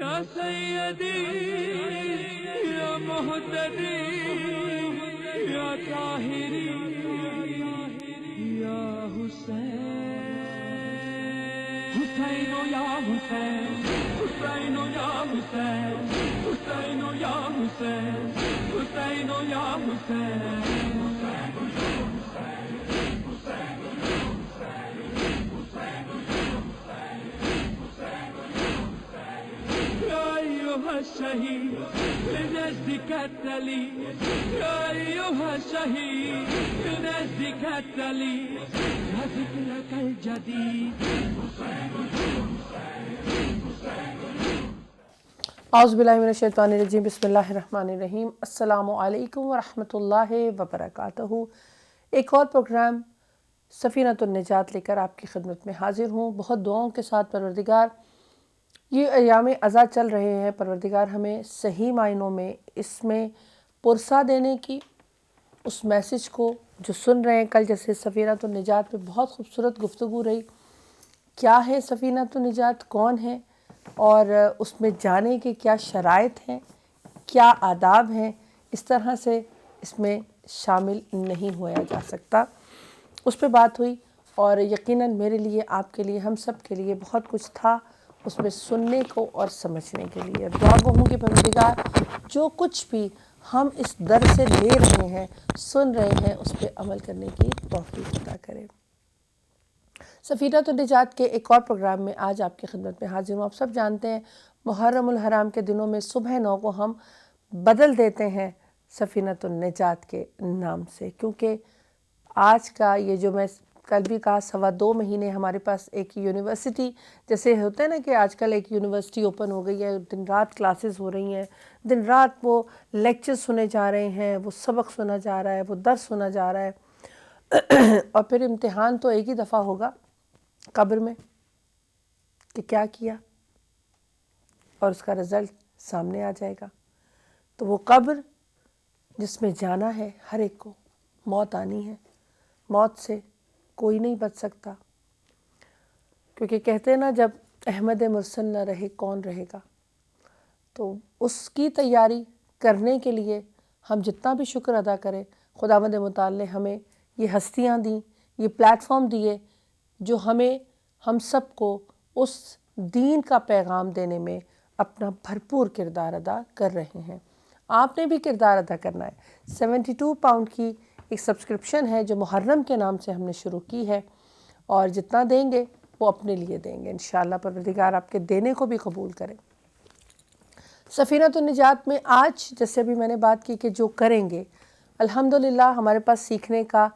یا سیدی یا مہتدی یا طاہری یا حسین حسین یا حسین حسین یا حسین حسین یا حسین حسین یا حسین الشهيد لنجدك التلي يا أيها الشهيد لنجدك التلي يا ذكرك الجديد. اعوذ باللہ من الشیطان الرجیم بسم اللہ الرحمن الرحیم. السلام علیکم ورحمۃ اللہ وبرکاتہ. ایک اور پروگرام سفینۃ النجات لے کر آپ کی خدمت میں حاضر ہوں. بہت دعاؤں کے ساتھ پروردگار، یہ ایام عزا چل رہے ہیں، پروردگار ہمیں صحیح معنوں میں اس میں پرسہ دینے کی، اس میسج کو جو سن رہے ہیں. کل جیسے سفینۃ النجات پہ بہت خوبصورت گفتگو رہی. کیا ہے سفینۃ النجات، کون ہے، اور اس میں جانے کے کیا شرائط ہیں، کیا آداب ہیں، اس طرح سے اس میں شامل نہیں ہوا جا سکتا. اس پہ بات ہوئی اور یقیناً میرے لیے، آپ کے لیے، ہم سب کے لیے بہت کچھ تھا اس میں سننے کو اور سمجھنے کے لیے. دعا گو ہوں کہ پروردگار جو کچھ بھی ہم اس در سے لے رہے ہیں، سن رہے ہیں، اس پہ عمل کرنے کی توفیق عطا کرے. سفینۃ النجات کے ایک اور پروگرام میں آج آپ کی خدمت میں حاضر ہوں. آپ سب جانتے ہیں محرم الحرام کے دنوں میں صبح 9 کو ہم بدل دیتے ہیں سفینۃ النجات کے نام سے، کیونکہ آج کا یہ جو میں کل بھی کہا 2.25 مہینے ہمارے پاس ایک یونیورسٹی جیسے ہوتا ہے نا، کہ آج کل ایک یونیورسٹی اوپن ہو گئی ہے، دن رات کلاسز ہو رہی ہیں، دن رات وہ لیکچر سنے جا رہے ہیں، وہ سبق سنا جا رہا ہے، وہ درس سنا جا رہا ہے. اور پھر امتحان تو ایک ہی دفعہ ہوگا قبر میں کہ کیا کیا، اور اس کا رزلٹ سامنے آ جائے گا. تو وہ قبر جس میں جانا ہے، ہر ایک کو موت آنی ہے. موت سے کوئی نہیں بچ سکتا، کیونکہ کہتے ہیں نا، جب احمد مرسل نہ رہے کون رہے گا. تو اس کی تیاری کرنے کے لیے ہم جتنا بھی شکر ادا کریں، خداوند متعال نے ہمیں یہ ہستیاں دیں، یہ پلیٹ فارم دیے جو ہم سب کو اس دین کا پیغام دینے میں اپنا بھرپور کردار ادا کر رہے ہیں. آپ نے بھی کردار ادا کرنا ہے. 72 پاؤنڈ کی ایک سبسکرپشن ہے جو محرم کے نام سے ہم نے شروع کی ہے، اور جتنا دیں گے وہ اپنے لیے دیں گے. انشاءاللہ پروردگار آپ کے دینے کو بھی قبول کرے. سفینۃ النجات میں آج جیسے بھی میں نے بات کی کہ جو کریں گے، الحمدللہ ہمارے پاس سیکھنے کا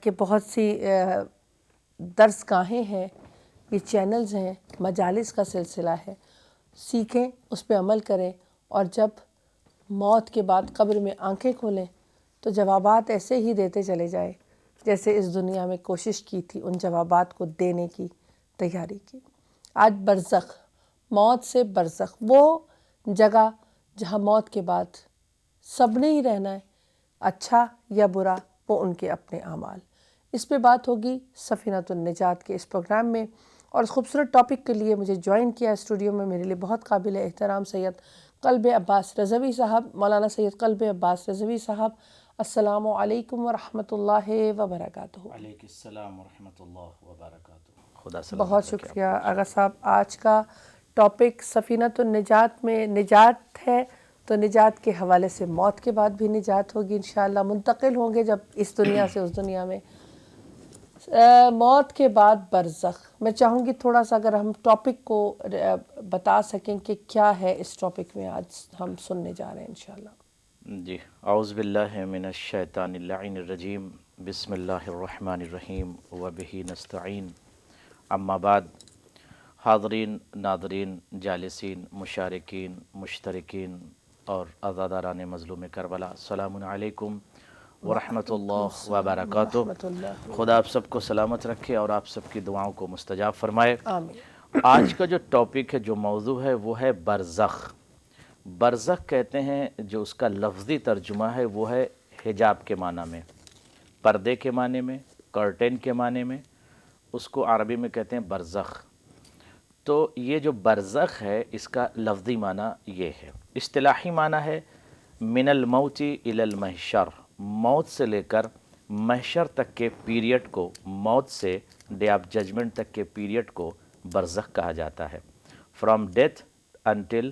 کہ بہت سی درس گاہیں ہیں، یہ چینلز ہیں، مجالس کا سلسلہ ہے. سیکھیں، اس پہ عمل کریں، اور جب موت کے بعد قبر میں آنکھیں کھولیں تو جوابات ایسے ہی دیتے چلے جائیں جیسے اس دنیا میں کوشش کی تھی ان جوابات کو دینے کی تیاری کی. آج برزخ، موت سے برزخ، وہ جگہ جہاں موت کے بعد سب نے ہی رہنا ہے، اچھا یا برا، وہ ان کے اپنے اعمال. اس پہ بات ہوگی سفینۃ النجات کے اس پروگرام میں. اور اس خوبصورت ٹاپک کے لیے مجھے جوائن کیا اسٹوڈیو میں میرے لیے بہت قابل احترام سید قلب عباس رضوی صاحب، مولانا سید قلب عباس رضوی صاحب. السلام علیکم ورحمۃ اللہ وبرکاتہ. وعلیکم السلام ورحمۃ اللہ وبرکاتہ. خدا بہت سلامت رکھے. شکریہ آغا صاحب. آج کا ٹاپک سفینۃ النجات میں نجات ہے، تو نجات کے حوالے سے موت کے بعد بھی نجات ہوگی انشاءاللہ. منتقل ہوں گے جب اس دنیا سے اس دنیا میں. موت کے بعد برزخ، میں چاہوں گی تھوڑا سا اگر ہم ٹاپک کو بتا سکیں کہ کیا ہے اس ٹاپک میں آج ہم سننے جا رہے ہیں انشاءاللہ. جی، اعوذ باللہ من الشیطان اللعین الرجیم. بسم اللہ الرحمن الرحیم وبہ نستعین. اما بعد. حاضرین، ناظرین، جالسین، مشارکین، مشترکین اور عزاداران مظلوم کربلا، السلام علیکم ورحمۃ اللہ وبرکاتہ. ورحمۃ اللہ. خدا آپ سب کو سلامت رکھے اور آپ سب کی دعاؤں کو مستجاب فرمائے. آمین. آج کا جو ٹاپک ہے، جو موضوع ہے، وہ ہے برزخ. برزخ کہتے ہیں، جو اس کا لفظی ترجمہ ہے وہ ہے حجاب کے معنی میں، پردے کے معنی میں، کرٹن کے معنی میں. اس کو عربی میں کہتے ہیں برزخ. تو یہ جو برزخ ہے اس کا لفظی معنی یہ ہے. اصطلاحی معنی ہے من الموت الی المحشر، موت سے لے کر محشر تک کے پیریڈ کو، موت سے ڈے آف ججمنٹ تک کے پیریڈ کو برزخ کہا جاتا ہے. From death until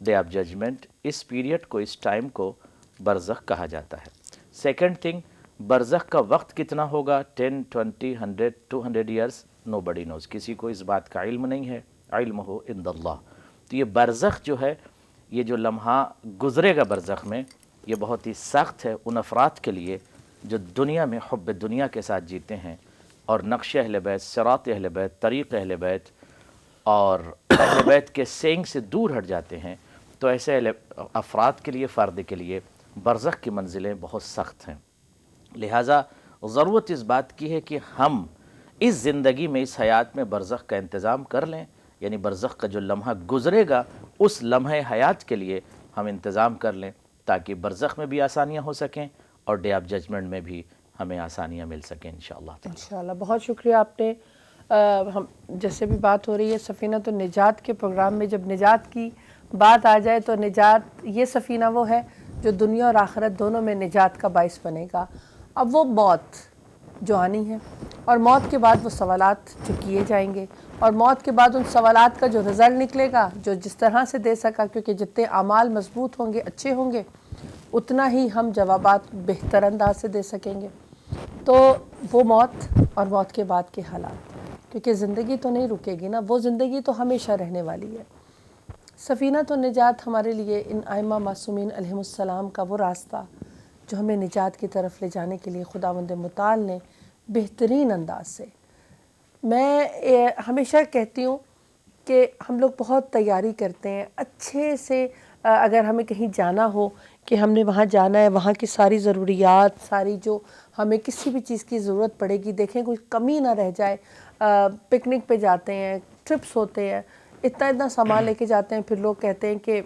day of judgment, اس پیریڈ کو، اس ٹائم کو برزخ کہا جاتا ہے. سیکنڈ تھنگ، برزخ کا وقت کتنا ہوگا، 10 20 100 200 ایئرس، نو بڈی نوز، کسی کو اس بات کا علم نہیں ہے، علم ہو عند اللہ. تو یہ برزخ جو ہے، یہ جو لمحہ گزرے گا برزخ میں، یہ بہت ہی سخت ہے ان افراد کے لیے جو دنیا میں حب دنیا کے ساتھ جیتے ہیں اور نقش اہل بیت، صراط اہل بیت، طریق اہل بیت اور اہل بیت کے سینگ سے دور ہٹ جاتے ہیں. تو ایسے افراد کے لیے، فرد کے لیے برزخ کی منزلیں بہت سخت ہیں. لہٰذا ضرورت اس بات کی ہے کہ ہم اس زندگی میں، اس حیات میں برزخ کا انتظام کر لیں. یعنی برزخ کا جو لمحہ گزرے گا اس لمحہ حیات کے لیے ہم انتظام کر لیں تاکہ برزخ میں بھی آسانیاں ہو سکیں اور ڈے آف ججمنٹ میں بھی ہمیں آسانیاں مل سکیں انشاءاللہ تعالی. انشاءاللہ. بہت شکریہ. آپ نے ہم جیسے بھی بات ہو رہی ہے سفینۃ النجات کے پروگرام میں، جب نجات کی بات آ جائے تو نجات، یہ سفینہ وہ ہے جو دنیا اور آخرت دونوں میں نجات کا باعث بنے گا. اب وہ موت جو آنی ہے اور موت کے بعد وہ سوالات جو کیے جائیں گے اور موت کے بعد ان سوالات کا جو رزلٹ نکلے گا، جو جس طرح سے دے سکا، کیونکہ جتنے اعمال مضبوط ہوں گے، اچھے ہوں گے، اتنا ہی ہم جوابات بہتر انداز سے دے سکیں گے. تو وہ موت اور موت کے بعد کے حالات، کیونکہ زندگی تو نہیں رکے گی نا، وہ زندگی تو ہمیشہ رہنے والی ہے. سفینۃ النجات ہمارے لیے ان ائمہ معصومین علیہم السلام کا وہ راستہ جو ہمیں نجات کی طرف لے جانے کے لیے خداوند متعال نے بہترین انداز سے. میں ہمیشہ کہتی ہوں کہ ہم لوگ بہت تیاری کرتے ہیں اچھے سے. اگر ہمیں کہیں جانا ہو کہ ہم نے وہاں جانا ہے، وہاں کی ساری ضروریات، ساری جو ہمیں کسی بھی چیز کی ضرورت پڑے گی، دیکھیں کوئی کمی نہ رہ جائے. پکنک پہ جاتے ہیں، ٹرپس ہوتے ہیں، اتنا سامان لے کے جاتے ہیں، پھر لوگ کہتے ہیں کہ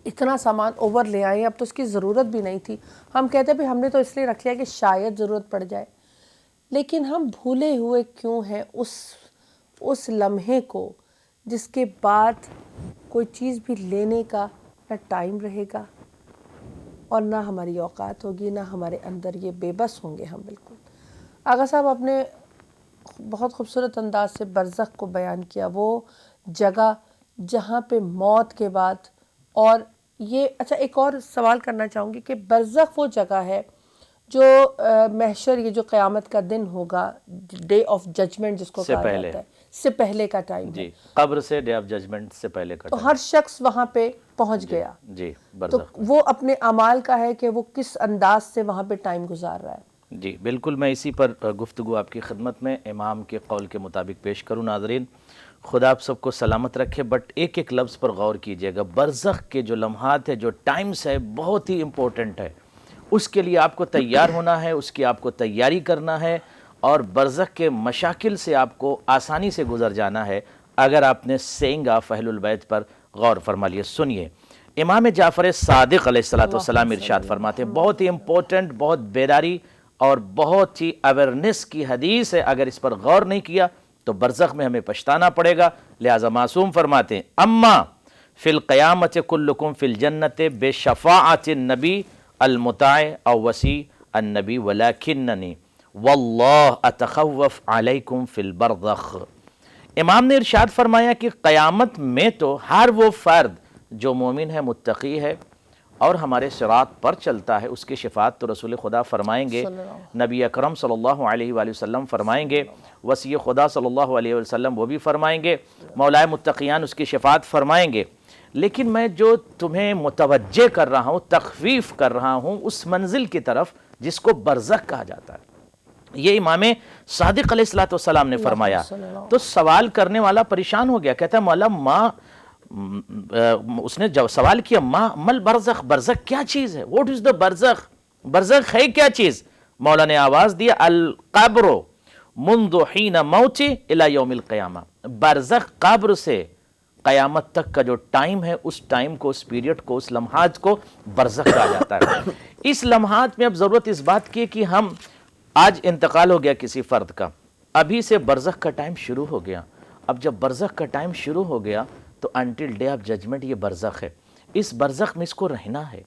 اتنا سامان اوور لے آئے، اب تو اس کی ضرورت بھی نہیں تھی. ہم کہتے ہیں ہم نے تو اس لیے رکھ لیا کہ شاید ضرورت پڑ جائے. لیکن ہم بھولے ہوئے کیوں ہیں اس لمحے کو جس کے بعد کوئی چیز بھی لینے کا نہ ٹائم رہے گا اور نہ ہماری اوقات ہوگی، نہ ہمارے اندر یہ بے بس ہوں گے ہم بالکل. آغا صاحب آپ نے بہت خوبصورت انداز سے برزخ کو بیان کیا، وہ جگہ جہاں پہ موت کے بعد. اور یہ اچھا ایک اور سوال کرنا چاہوں گی کہ برزخ وہ جگہ ہے جو محشر، یہ جو قیامت کا دن ہوگا، ڈے آف ججمنٹ جس کو کہا جاتا ہے، سے پہلے کا ٹائم جی، قبر سے ڈے آف ججمنٹ سے پہلے کا تو ہر شخص وہاں پہ پہنچ گیا. جی تو برزخ وہ اپنے اعمال کا ہے کہ وہ کس انداز سے وہاں پہ ٹائم گزار رہا ہے. جی بالکل، میں اسی پر گفتگو آپ کی خدمت میں امام کے قول کے مطابق پیش کروں. ناظرین، خدا آپ سب کو سلامت رکھے. بٹ ایک ایک لفظ پر غور کیجئے گا. برزخ کے جو لمحات ہے، جو ٹائمز ہے، بہت ہی امپورٹنٹ ہے. اس کے لیے آپ کو تیار ہونا ہے، اس کی آپ کو تیاری کرنا ہے اور برزخ کے مشاکل سے آپ کو آسانی سے گزر جانا ہے اگر آپ نے سینگ آف اہل البیت پر غور فرما لیا. سنیے، امام جعفر صادق علیہ السلام ارشاد فرماتے ہیں، بہت ہی امپورٹنٹ، بہت بیداری اور بہت ہی اویرنس کی حدیث ہے. اگر اس پر غور نہیں کیا تو برزخ میں ہمیں پچھتانا پڑے گا. لہٰذا معصوم فرماتے ہیں، اما فی القیامت کلکم فی الجنت بشفاعت النبی المطاع او وسیع النبی ولکننی واللہ اتخوف علیکم فی البرزخ. امام نے ارشاد فرمایا کہ قیامت میں تو ہر وہ فرد جو مومن ہے، متقی ہے اور ہمارے صراط پر چلتا ہے، اس کی شفاعت تو رسول خدا فرمائیں گے، نبی اکرم صلی اللہ علیہ وآلہ وسلم فرمائیں گے، وصی خدا صلی اللہ علیہ وسلم وہ بھی فرمائیں گے، مولائے متقیان اس کی شفاعت فرمائیں گے. لیکن میں جو تمہیں متوجہ کر رہا ہوں، تخفیف کر رہا ہوں اس منزل کی طرف جس کو برزخ کہا جاتا ہے. یہ امام صادق علیہ السلام نے فرمایا. تو سوال کرنے والا پریشان ہو گیا، کہتا ہے مولا اس نے جب سوال کیا، مل برزخ، برزخ کیا چیز ہے؟ واٹ از دا برزخ؟ برزخ ہے کیا چیز؟ مولا نے آواز دیا، القبر منذ حین موت الی یوم القیامہ. برزخ قبر سے قیامت تک کا جو ٹائم ہے، اس ٹائم کو، اس پیریڈ کو، اس لمحات کو برزخ کہا جاتا ہے. اس لمحات میں اب ضرورت اس بات کی کہ ہم، آج انتقال ہو گیا کسی فرد کا، ابھی سے برزخ کا ٹائم شروع ہو گیا. اب جب برزخ کا ٹائم شروع ہو گیا تو انٹل ڈے آف ججمنٹ یہ برزخ ہے، اس برزخ میں اس کو رہنا ہے.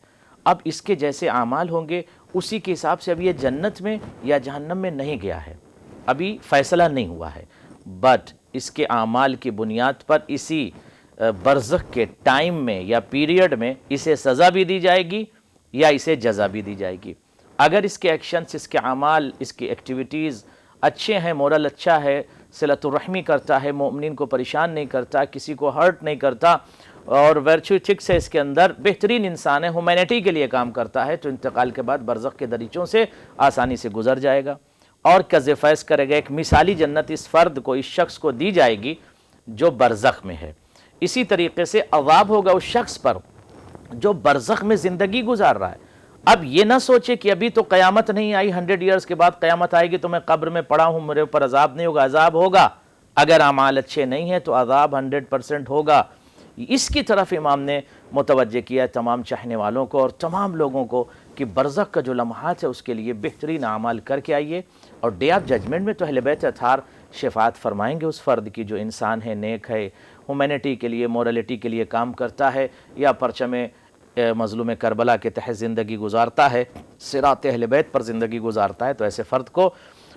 اب اس کے جیسے اعمال ہوں گے اسی کے حساب سے اب یہ جنت میں یا جہنم میں نہیں گیا ہے، ابھی فیصلہ نہیں ہوا ہے، بٹ اس کے اعمال کی بنیاد پر اسی برزخ کے ٹائم میں یا پیریڈ میں اسے سزا بھی دی جائے گی یا اسے جزا بھی دی جائے گی. اگر اس کے ایکشنز، اس کے اعمال، اس کی ایکٹیویٹیز اچھے ہیں، مورل اچھا ہے، صلۃ الرحمی کرتا ہے، مومنین کو پریشان نہیں کرتا، کسی کو ہرٹ نہیں کرتا، اور ورچو ایتھکس ہے اس کے اندر، بہترین انسان ہے، ہیومینٹی کے لیے کام کرتا ہے، تو انتقال کے بعد برزخ کے دریچوں سے آسانی سے گزر جائے گا اور قض فیض کرے گا. ایک مثالی جنت اس فرد کو، اس شخص کو دی جائے گی جو برزخ میں ہے. اسی طریقے سے عذاب ہوگا اس شخص پر جو برزخ میں زندگی گزار رہا ہے. اب یہ نہ سوچے کہ ابھی تو قیامت نہیں آئی، 100 ایئرز کے بعد قیامت آئے گی تو میں قبر میں پڑا ہوں، میرے اوپر عذاب نہیں ہوگا. عذاب ہوگا، اگر اعمال اچھے نہیں ہیں تو عذاب 100% ہوگا. اس کی طرف امام نے متوجہ کیا تمام چاہنے والوں کو اور تمام لوگوں کو کہ برزخ کا جو لمحات ہے اس کے لیے بہترین اعمال کر کے آئیے، اور ڈے آف ججمنٹ میں تو اہل بیت اطہار شفاعت فرمائیں گے اس فرد کی جو انسان ہے، نیک ہے، ہیومینٹی کے لیے، مورلٹی کے لیے کام کرتا ہے، یا پرچم مظلوم کربلا کے تحت زندگی گزارتا ہے، صراط اہل بیت پر زندگی گزارتا ہے. تو ایسے فرد کو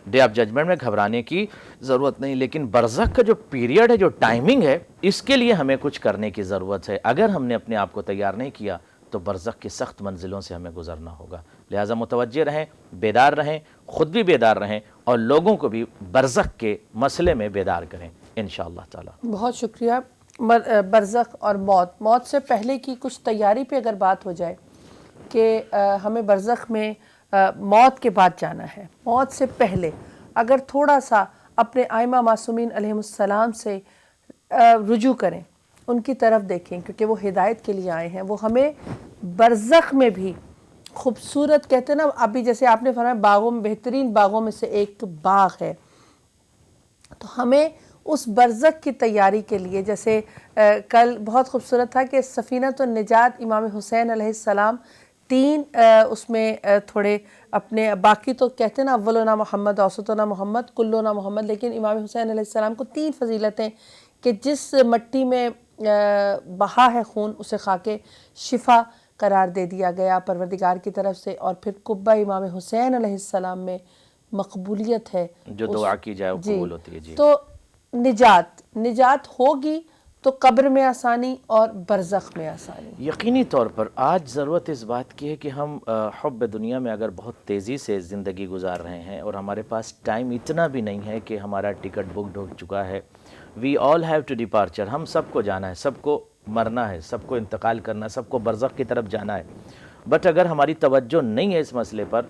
ڈے آف ججمنٹ میں گھبرانے کی ضرورت نہیں. لیکن برزخ کا جو پیریڈ ہے، جو ٹائمنگ ہے، اس کے لیے ہمیں کچھ کرنے کی ضرورت ہے. اگر ہم نے اپنے آپ کو تیار نہیں کیا تو برزخ کی سخت منزلوں سے ہمیں گزرنا ہوگا. لہٰذا متوجہ رہیں، بیدار رہیں، خود بھی بیدار رہیں اور لوگوں کو بھی برزخ کے مسئلے میں بیدار کریں انشاءاللہ تعالی. بہت شکریہ. برزخ اور موت سے پہلے کی کچھ تیاری پہ اگر بات ہو جائے کہ ہمیں برزخ میں موت کے بعد جانا ہے، موت سے پہلے اگر تھوڑا سا اپنے ائمہ معصومین علیہم السلام سے رجوع کریں، ان کی طرف دیکھیں، کیونکہ وہ ہدایت کے لیے آئے ہیں. وہ ہمیں برزخ میں بھی خوبصورت، کہتے ہیں نا، ابھی جیسے آپ نے فرمایا باغوں میں، بہترین باغوں میں سے ایک باغ ہے، تو ہمیں اس برزخ کی تیاری کے لیے، جیسے کل بہت خوبصورت تھا کہ سفینۃ النجات امام حسین علیہ السلام 3 اس میں تھوڑے اپنے، باقی تو کہتے ہیں نا اولنا محمد، اوسطنا محمد، کلنا محمد، لیکن امام حسین علیہ السلام کو 3 فضیلتیں کہ جس مٹی میں بہا ہے خون اسے خاک شفا قرار دے دیا گیا پروردگار کی طرف سے، اور پھر قبہ امام حسین علیہ السلام میں مقبولیت ہے، جو دعا کی جائے وہ قبول ہوتی ہے. جی، تو نجات ہوگی تو قبر میں آسانی اور برزخ میں آسانی. یقینی طور پر آج ضرورت اس بات کی ہے کہ ہم حب دنیا میں اگر بہت تیزی سے زندگی گزار رہے ہیں اور ہمارے پاس ٹائم اتنا بھی نہیں ہے کہ ہمارا ٹکٹ بکڈ ہو چکا ہے، وی آل ہیو ٹو ڈپارچر، ہم سب کو جانا ہے، سب کو مرنا ہے، سب کو انتقال کرنا ہے، سب کو برزخ کی طرف جانا ہے. بٹ اگر ہماری توجہ نہیں ہے اس مسئلے پر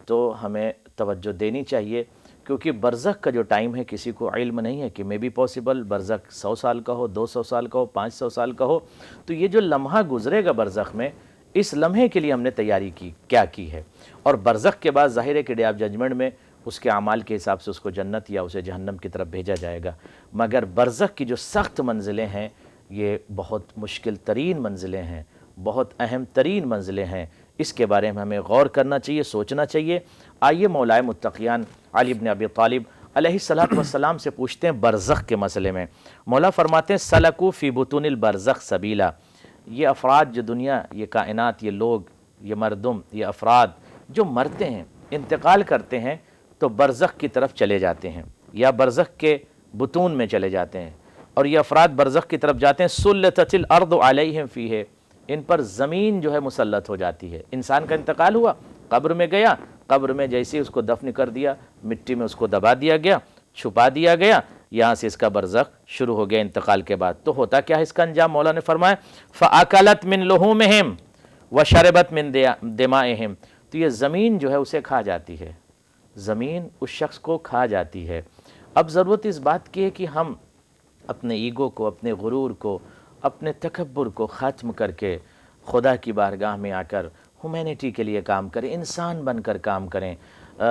تو ہمیں توجہ دینی چاہیے، کیونکہ برزخ کا جو ٹائم ہے کسی کو علم نہیں ہے کہ میں بھی پاسبل برزخ 100 سال کا ہو، 200 سال کا ہو، 500 سال کا ہو. تو یہ جو لمحہ گزرے گا برزخ میں، اس لمحے کے لیے ہم نے تیاری کیا کی ہے. اور برزخ کے بعد ظاہر ہے کہ ڈے آف ججمنٹ میں اس کے اعمال کے حساب سے اس کو جنت یا اسے جہنم کی طرف بھیجا جائے گا. مگر برزخ کی جو سخت منزلیں ہیں یہ بہت مشکل ترین منزلیں ہیں، بہت اہم ترین منزلیں ہیں. اس کے بارے میں ہمیں غور کرنا چاہیے، سوچنا چاہیے. آئیے مولائے متقیان علی بن ابی طالب علیہ السلام سے پوچھتے ہیں برزخ کے مسئلے میں. مولا فرماتے ہیں سلکو فی بطون البرزخ سبیلا. یہ افراد جو دنیا، یہ کائنات، یہ لوگ، یہ مردم، یہ افراد جو مرتے ہیں، انتقال کرتے ہیں تو برزخ کی طرف چلے جاتے ہیں یا برزخ کے بطون میں چلے جاتے ہیں، اور یہ افراد برزخ کی طرف جاتے ہیں. سلطت الارض علیہم فیہ، ان پر زمین جو ہے مسلط ہو جاتی ہے. انسان کا انتقال ہوا، قبر میں گیا، قبر میں جیسے اس کو دفن کر دیا، مٹی میں اس کو دبا دیا گیا، چھپا دیا گیا، یہاں سے اس کا برزخ شروع ہو گیا انتقال کے بعد. تو ہوتا کیا ہے اس کا انجام؟ مولا نے فرمایا فَأَكَلَتْ مِن لُحُومِهِمْ وَشَرِبَتْ مِن دِمَائِهِمْ. تو یہ زمین جو ہے اسے کھا جاتی ہے، زمین اس شخص کو کھا جاتی ہے. اب ضرورت اس بات کی ہے کہ ہم اپنے ایگو کو، اپنے غرور کو، اپنے تکبر کو ختم کر کے خدا کی بارگاہ میں آ کر ہیومینٹی کے لیے کام کریں، انسان بن کر کام کریں،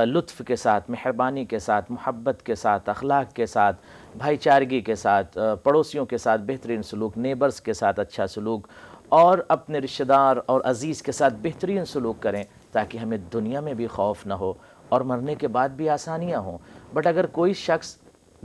لطف کے ساتھ، مہربانی کے ساتھ، محبت کے ساتھ، اخلاق کے ساتھ، بھائی چارگی کے ساتھ، پڑوسیوں کے ساتھ بہترین سلوک، نیبرز کے ساتھ اچھا سلوک، اور اپنے رشتہ دار اور عزیز کے ساتھ بہترین سلوک کریں تاکہ ہمیں دنیا میں بھی خوف نہ ہو اور مرنے کے بعد بھی آسانیاں ہوں. بٹ اگر کوئی شخص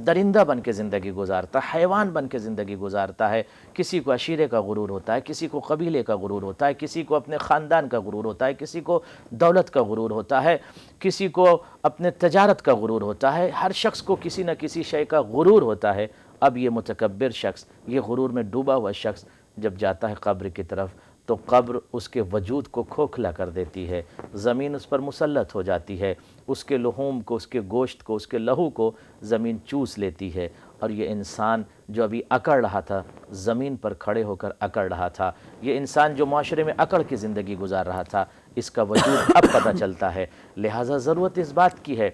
درندہ بن کے زندگی گزارتا ہے، حیوان بن کے زندگی گزارتا ہے. کسی کو عشیرے کا غرور ہوتا ہے، کسی کو قبیلے کا غرور ہوتا ہے، کسی کو اپنے خاندان کا غرور ہوتا ہے، کسی کو دولت کا غرور ہوتا ہے، کسی کو اپنے تجارت کا غرور ہوتا ہے. ہر شخص کو کسی نہ کسی شے کا غرور ہوتا ہے. اب یہ متکبر شخص، یہ غرور میں ڈوبا ہوا شخص جب جاتا ہے قبر کی طرف تو قبر اس کے وجود کو کھوکھلا کر دیتی ہے، زمین اس پر مسلط ہو جاتی ہے، اس کے لحوم کو، اس کے گوشت کو، اس کے لہو کو زمین چوس لیتی ہے. اور یہ انسان جو ابھی اکڑ رہا تھا، زمین پر کھڑے ہو کر اکڑ رہا تھا، یہ انسان جو معاشرے میں اکڑ کی زندگی گزار رہا تھا، اس کا وجود اب پتہ چلتا ہے. لہٰذا ضرورت اس بات کی ہے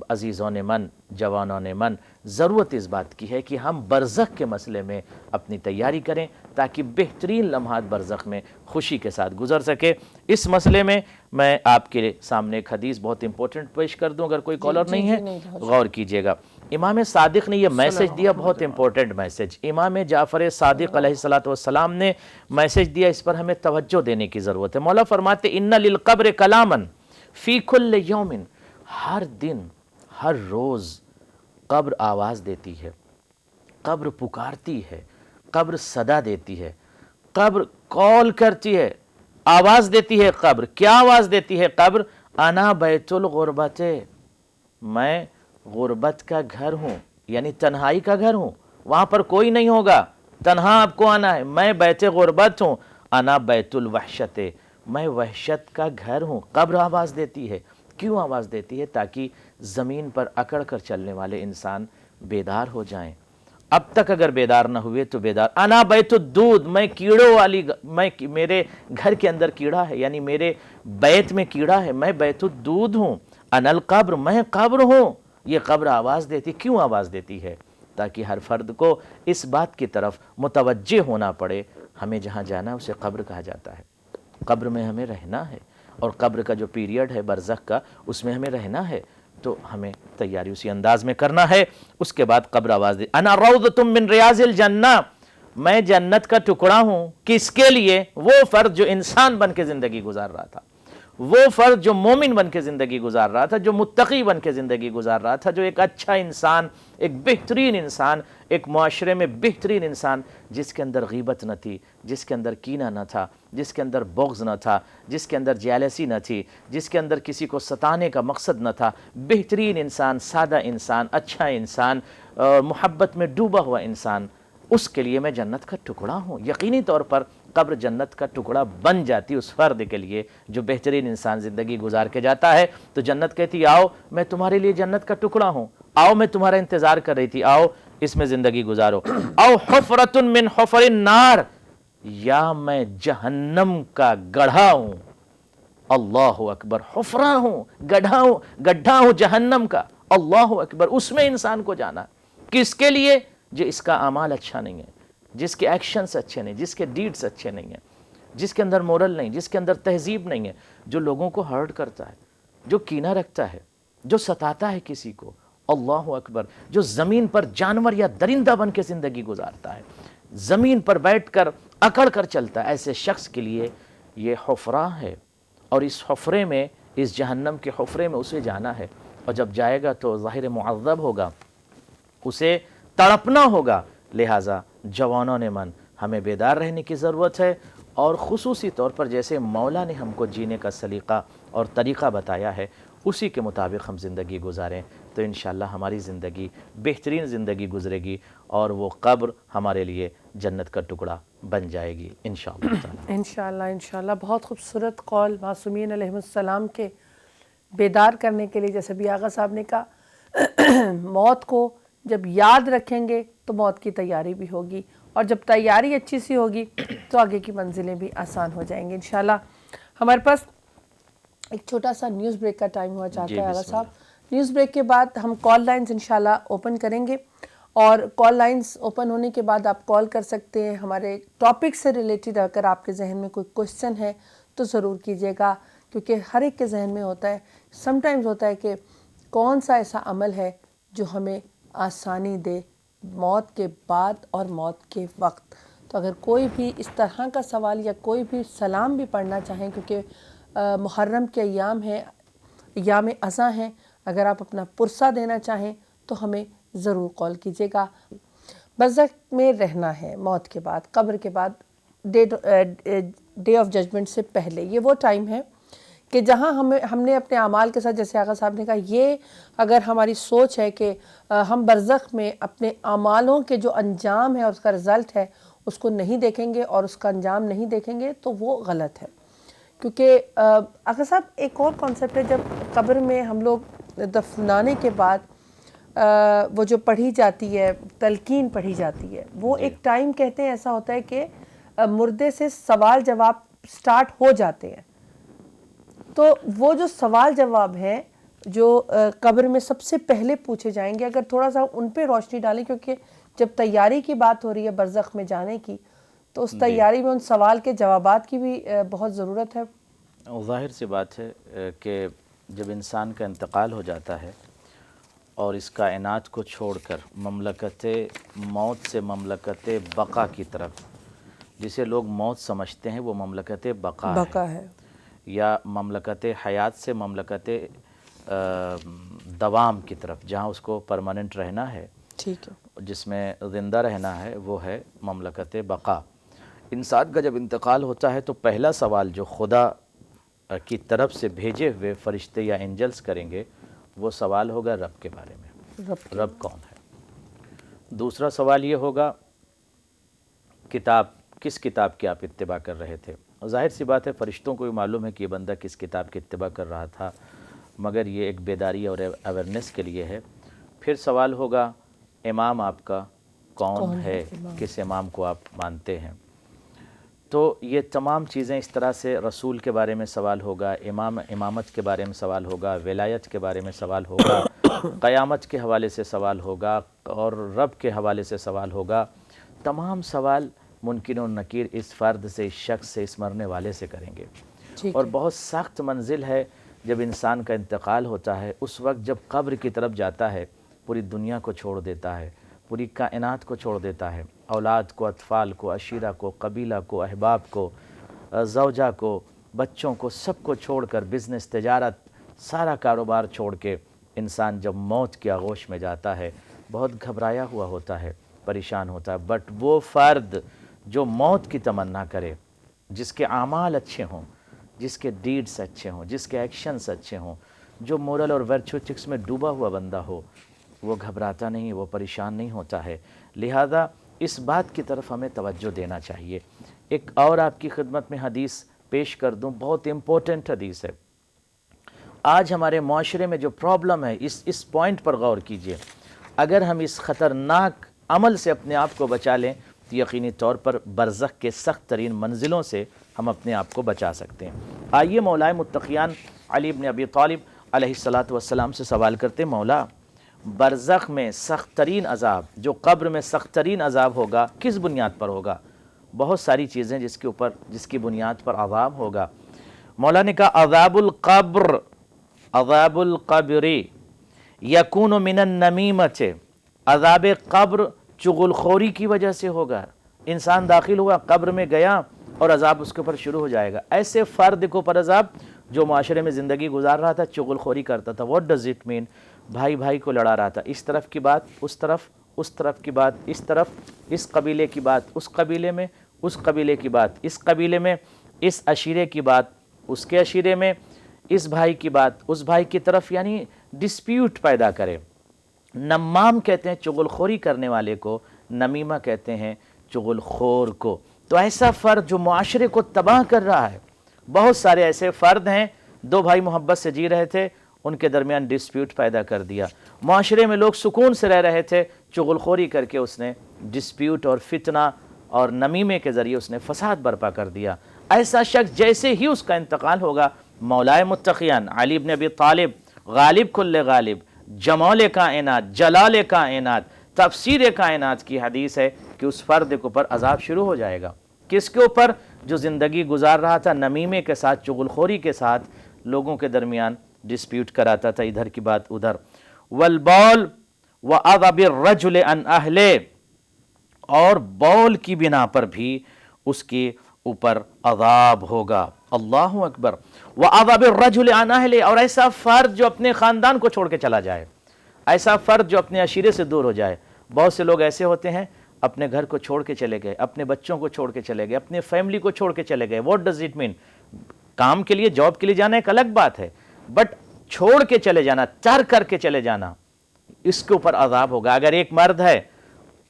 عزیزوں نے من، جوانوں نے من، ضرورت اس بات کی ہے کہ ہم برزخ کے مسئلے میں اپنی تیاری کریں تاکہ بہترین لمحات برزخ میں خوشی کے ساتھ گزر سکے. اس مسئلے میں میں آپ کے سامنے ایک حدیث بہت امپورٹنٹ پیش کر دوں. اگر کوئی کالر نہیں ہے غور کیجئے گا. امام صادق نے یہ میسج دیا، بہت امپورٹنٹ میسج. امام جعفر صادق علیہ السلام نے میسج دیا، اس پر ہمیں توجہ دینے کی ضرورت ہے. مولا فرماتے ان للقبر کلاما فی کل یوم، ہر دن ہر روز قبر آواز دیتی ہے، قبر پکارتی ہے، قبر صدا دیتی ہے، قبر کال کرتی ہے، آواز دیتی ہے. قبر کیا آواز دیتی ہے؟ قبر انا بیت الغربت، میں غربت کا گھر ہوں، یعنی تنہائی کا گھر ہوں، وہاں پر کوئی نہیں ہوگا، تنہا آپ کو آنا ہے. میں بیت غربت ہوں. انا بیت الوحشت، میں وحشت کا گھر ہوں. قبر آواز دیتی ہے. کیوں آواز دیتی ہے؟ تاکہ زمین پر اکڑ کر چلنے والے انسان بیدار ہو جائیں. اب تک اگر بیدار نہ ہوئے تو بیدار. انا بیت الدود، میں کیڑوں والی، میں میرے گھر کے اندر کیڑا ہے، یعنی میرے بیت میں کیڑا ہے، میں بیت الدود ہوں. انا القبر، میں قبر ہوں. یہ قبر آواز دیتی. کیوں آواز دیتی ہے؟ تاکہ ہر فرد کو اس بات کی طرف متوجہ ہونا پڑے ہمیں جہاں جانا ہے اسے قبر کہا جاتا ہے، قبر میں ہمیں رہنا ہے، اور قبر کا جو پیریڈ ہے برزخ کا، اس میں ہمیں رہنا ہے. تو ہمیں تیاری اسی انداز میں کرنا ہے. اس کے بعد قبر آواز دے انا روضۃ من ریاض الجنہ، میں جنت کا ٹکڑا ہوں. کس کے لیے؟ وہ فرد جو انسان بن کے زندگی گزار رہا تھا، وہ فرد جو مومن بن کے زندگی گزار رہا تھا، جو متقی بن کے زندگی گزار رہا تھا، جو ایک اچھا انسان، ایک بہترین انسان، ایک معاشرے میں بہترین انسان، جس کے اندر غیبت نہ تھی، جس کے اندر کینہ نہ تھا، جس کے اندر بغض نہ تھا، جس کے اندر جیلسی نہ تھی، جس کے اندر کسی کو ستانے کا مقصد نہ تھا. بہترین انسان، سادہ انسان، اچھا انسان، محبت میں ڈوبا ہوا انسان. اس کے لیے میں جنت کا ٹکڑا ہوں. یقینی طور پر قبر جنت کا ٹکڑا بن جاتی اس فرد کے لیے جو بہترین انسان زندگی گزار کے جاتا ہے. تو جنت کہتی آؤ میں تمہارے لیے جنت کا ٹکڑا ہوں، آؤ میں تمہارا انتظار کر رہی تھی، آؤ اس میں زندگی گزارو. او حفرۃ من حفر النار، یا میں جہنم کا گڑھا ہوں. اللہ اکبر. حفرہ ہوں، گڈھا ہوں جہنم کا. اللہ اکبر. اس میں انسان کو جانا. کس کے لیے؟ جو اس کا اعمال اچھا نہیں ہے، جس کے ایکشنز اچھے نہیں، جس کے ڈیڈز اچھے نہیں ہیں، جس کے اندر مورل نہیں، جس کے اندر تہذیب نہیں ہے، جو لوگوں کو ہرٹ کرتا ہے، جو کینہ رکھتا ہے، جو ستاتا ہے کسی کو. اللہ اکبر. جو زمین پر جانور یا درندہ بن کے زندگی گزارتا ہے، زمین پر بیٹھ کر اکڑ کر چلتا ہے، ایسے شخص کے لیے یہ حفرہ ہے. اور اس حفرے میں، اس جہنم کے حفرے میں اسے جانا ہے. اور جب جائے گا تو ظاہر معذب ہوگا، اسے تڑپنا ہوگا. لہٰذا جوانوں نے من، ہمیں بیدار رہنے کی ضرورت ہے، اور خصوصی طور پر جیسے مولا نے ہم کو جینے کا سلیقہ اور طریقہ بتایا ہے اسی کے مطابق ہم زندگی گزاریں تو انشاءاللہ ہماری زندگی بہترین زندگی گزرے گی، اور وہ قبر ہمارے لیے جنت کا ٹکڑا بن جائے گی انشاءاللہ. انشاءاللہ. بہت خوبصورت قول معصومین علیہ السلام کے بیدار کرنے کے لیے. جیسے بھی آغا صاحب نے کہا موت کو جب یاد رکھیں گے تو موت کی تیاری بھی ہوگی، اور جب تیاری اچھی سی ہوگی تو آگے کی منزلیں بھی آسان ہو جائیں گی انشاءاللہ. ہمارے پاس ایک چھوٹا سا نیوز بریک کا ٹائم ہوا چاہتا ہے آغا صاحب. نیوز بریک کے بعد ہم کال لائنز انشاءاللہ اوپن کریں گے، اور کال لائنز اوپن ہونے کے بعد آپ کال کر سکتے ہیں. ہمارے ٹاپک سے ریلیٹڈ اگر آپ کے ذہن میں کوئی کوشچن ہے تو ضرور کیجیے گا، کیونکہ ہر ایک کے ذہن میں ہوتا ہے، سم ٹائمز ہوتا ہے کہ کون سا ایسا عمل ہے جو ہمیں آسانی دے موت کے بعد اور موت کے وقت. تو اگر کوئی بھی اس طرح کا سوال یا کوئی بھی سلام بھی پڑھنا چاہیں، کیونکہ محرم کے ایام ہیں، ایام ازاں ہیں، اگر آپ اپنا پرسہ دینا چاہیں تو ہمیں ضرور قول کیجیے گا۔ برزخ میں رہنا ہے، موت کے بعد، قبر کے بعد، ڈے آف ججمنٹ سے پہلے، یہ وہ ٹائم ہے کہ جہاں ہم نے اپنے اعمال کے ساتھ، جیسے آقا صاحب نے کہا، یہ اگر ہماری سوچ ہے کہ ہم برزخ میں اپنے اعمالوں کے جو انجام ہے اور اس کا رزلٹ ہے اس کو نہیں دیکھیں گے اور اس کا انجام نہیں دیکھیں گے تو وہ غلط ہے۔ کیونکہ آقا صاحب ایک اور کانسیپٹ ہے، جب قبر میں ہم لوگ دفنانے کے بعد وہ جو پڑھی جاتی ہے، تلقین پڑھی جاتی ہے، وہ ایک ٹائم کہتے ہیں ایسا ہوتا ہے کہ مردے سے سوال جواب سٹارٹ ہو جاتے ہیں۔ تو وہ جو سوال جواب ہیں جو قبر میں سب سے پہلے پوچھے جائیں گے، اگر تھوڑا سا ان پہ روشنی ڈالیں، کیونکہ جب تیاری کی بات ہو رہی ہے برزخ میں جانے کی تو اس تیاری میں ان سوال کے جوابات کی بھی بہت ضرورت ہے۔ ظاہر سی بات ہے کہ جب انسان کا انتقال ہو جاتا ہے اور اس کائنات کو چھوڑ کر مملکت موت سے مملکت بقا کی طرف، جسے لوگ موت سمجھتے ہیں وہ مملکت بقا ہے، یا مملکت حیات سے مملکت دوام کی طرف، جہاں اس کو پرماننٹ رہنا ہے، ٹھیک ہے، جس میں زندہ رہنا ہے، وہ ہے مملکت بقا۔ انسان کا جب انتقال ہوتا ہے تو پہلا سوال جو خدا کی طرف سے بھیجے ہوئے فرشتے یا اینجلز کریں گے، وہ سوال ہوگا رب کے بارے میں، رب کون ہے۔ دوسرا سوال یہ ہوگا کس کتاب کی آپ اتباع کر رہے تھے۔ ظاہر سی بات ہے فرشتوں کو بھی معلوم ہے کہ یہ بندہ کس کتاب کی اتباع کر رہا تھا، مگر یہ ایک بیداری اور اویرنس کے لیے ہے۔ پھر سوال ہوگا امام آپ کا کون ہے، کس امام کو آپ مانتے ہیں۔ تو یہ تمام چیزیں اس طرح سے، رسول کے بارے میں سوال ہوگا، امامت کے بارے میں سوال ہوگا، ولایت کے بارے میں سوال ہوگا، قیامت کے حوالے سے سوال ہوگا، اور رب کے حوالے سے سوال ہوگا۔ تمام سوال منکر و نکیر اس فرد سے، اس شخص سے، اس مرنے والے سے کریں گے۔ اور بہت سخت منزل ہے جب انسان کا انتقال ہوتا ہے، اس وقت جب قبر کی طرف جاتا ہے، پوری دنیا کو چھوڑ دیتا ہے، پوری کائنات کو چھوڑ دیتا ہے، اولاد کو، اطفال کو، عشیرہ کو، قبیلہ کو، احباب کو، زوجہ کو، بچوں کو، سب کو چھوڑ کر، بزنس، تجارت، سارا کاروبار چھوڑ کے انسان جب موت کی آغوش میں جاتا ہے، بہت گھبرایا ہوا ہوتا ہے، پریشان ہوتا ہے۔ بٹ وہ فرد جو موت کی تمنا کرے، جس کے اعمال اچھے ہوں، جس کے ڈیڈز اچھے ہوں، جس کے ایکشنز اچھے ہوں، جو مورل اور ورچوٹکس میں ڈوبا ہوا بندہ ہو، وہ گھبراتا نہیں، وہ پریشان نہیں ہوتا ہے۔ لہذا اس بات کی طرف ہمیں توجہ دینا چاہیے۔ ایک اور آپ کی خدمت میں حدیث پیش کر دوں، بہت امپورٹنٹ حدیث ہے۔ آج ہمارے معاشرے میں جو پرابلم ہے، اس پوائنٹ پر غور کیجئے۔ اگر ہم اس خطرناک عمل سے اپنے آپ کو بچا لیں تو یقینی طور پر برزخ کے سخت ترین منزلوں سے ہم اپنے آپ کو بچا سکتے ہیں۔ آئیے مولا متقیان علی بن ابی طالب علیہ السلام سے سوال کرتے، مولا برزخ میں سخت ترین عذاب، جو قبر میں سخت ترین عذاب ہوگا، کس بنیاد پر ہوگا؟ بہت ساری چیزیں جس کی بنیاد پر عذاب ہوگا۔ مولا نے کہا عذاب القبر یکون من النمیمۃ، عذاب قبر چغل خوری کی وجہ سے ہوگا۔ انسان داخل ہوا، قبر میں گیا اور عذاب اس کے اوپر شروع ہو جائے گا۔ ایسے فرد کو پر عذاب جو معاشرے میں زندگی گزار رہا تھا، چغل خوری کرتا تھا۔ واٹ ڈز اٹ مین؟ بھائی بھائی کو لڑا رہا تھا، اس طرف کی بات اس طرف، اس طرف کی بات اس طرف، اس قبیلے کی بات اس قبیلے میں، اس قبیلے کی بات اس قبیلے میں، اس عشیرے کی بات اس کے عشیرے میں، اس بھائی کی بات اس بھائی کی طرف، یعنی ڈسپیوٹ پیدا کرے۔ نمام کہتے ہیں چغل خوری کرنے والے کو، نمیمہ کہتے ہیں چغل خور کو۔ تو ایسا فرد جو معاشرے کو تباہ کر رہا ہے، بہت سارے ایسے فرد ہیں، دو بھائی محبت سے جی رہے تھے، ان کے درمیان ڈسپیوٹ پیدا کر دیا۔ معاشرے میں لوگ سکون سے رہ رہے تھے، چغل خوری کر کے اس نے ڈسپیوٹ اور فتنہ اور نمیمے کے ذریعے اس نے فساد برپا کر دیا۔ ایسا شخص جیسے ہی اس کا انتقال ہوگا، مولا متقیان علی بن ابی طالب، غالب کل غالب، جمال کائنات، جلال کائنات، تفسیر کائنات کی حدیث ہے کہ اس فرد کے اوپر عذاب شروع ہو جائے گا۔ کس کے اوپر؟ جو زندگی گزار رہا تھا نمیمے کے ساتھ، چغل خوری کے ساتھ، لوگوں کے درمیان ڈسپیوٹ کراتا تھا، ادھر کی بات ادھر۔ والبول وعذاب الرجل عن اہلہ، اور بول کی بنا پر بھی اس کے اوپر عذاب ہوگا۔ اللہ اکبر۔ وعذاب الرجل عن اہلہ، اور ایسا فرد جو اپنے خاندان کو چھوڑ کے چلا جائے، ایسا فرد جو اپنے عشیرے سے دور ہو جائے. بہت سے لوگ ایسے ہوتے ہیں اپنے گھر کو چھوڑ کے چلے گئے, اپنے بچوں کو چھوڑ کے چلے گئے, اپنے فیملی کو چھوڑ کے چلے گئے. What does it mean? کام کے لیے, جاب کے لیے جانا ایک الگ بات ہے, بٹ چھوڑ کے چلے جانا, ترک کر کے چلے جانا, اس کے اوپر عذاب ہوگا. اگر ایک مرد ہے,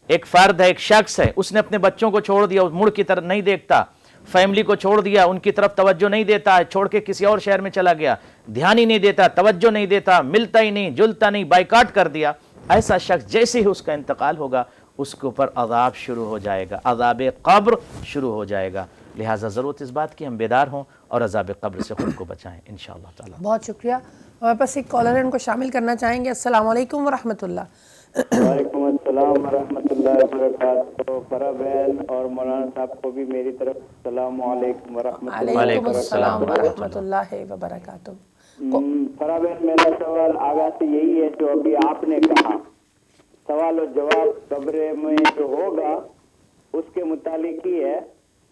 ایک فرد ہے, ایک شخص ہے, اس نے اپنے بچوں کو چھوڑ دیا, مڑ کی طرف نہیں دیکھتا, فیملی کو چھوڑ دیا, ان کی طرف توجہ نہیں دیتا, چھوڑ کے کسی اور شہر میں چلا گیا, دھیان ہی نہیں دیتا, توجہ نہیں دیتا, ملتا ہی نہیں, جلتا نہیں, بائیکاٹ کر دیا, ایسا شخص جیسے ہی اس کا انتقال ہوگا اس کے اوپر عذاب شروع ہو جائے گا, عذاب قبر شروع ہو جائے گا. لہٰذا ضرورت اس بات کی ہم بیدار ہوں اور عذاب قبر سے خود کو بچائیں انشاءاللہ تعالی. بہت شکریہ. ہمارے پاس ایک کالر ہے, ان کو شامل کرنا چاہیں گے. السلام علیکم ورحمۃ اللہ. وعلیکم السلام ورحمۃ اللہ وبرکاتہ. فرا بہن اور مولانا صاحب کو بھی میری طرف السلام علیکم ورحمۃ اللہ. علیکم السلام ورحمۃ اللہ وبرکاتہ. فرا بہن, میرا سوال آغاز سے یہی ہے جو ابھی آپ نے کہا, سوال و جواب قبر میں جو ہوگا اس کے متعلق ہی ہے.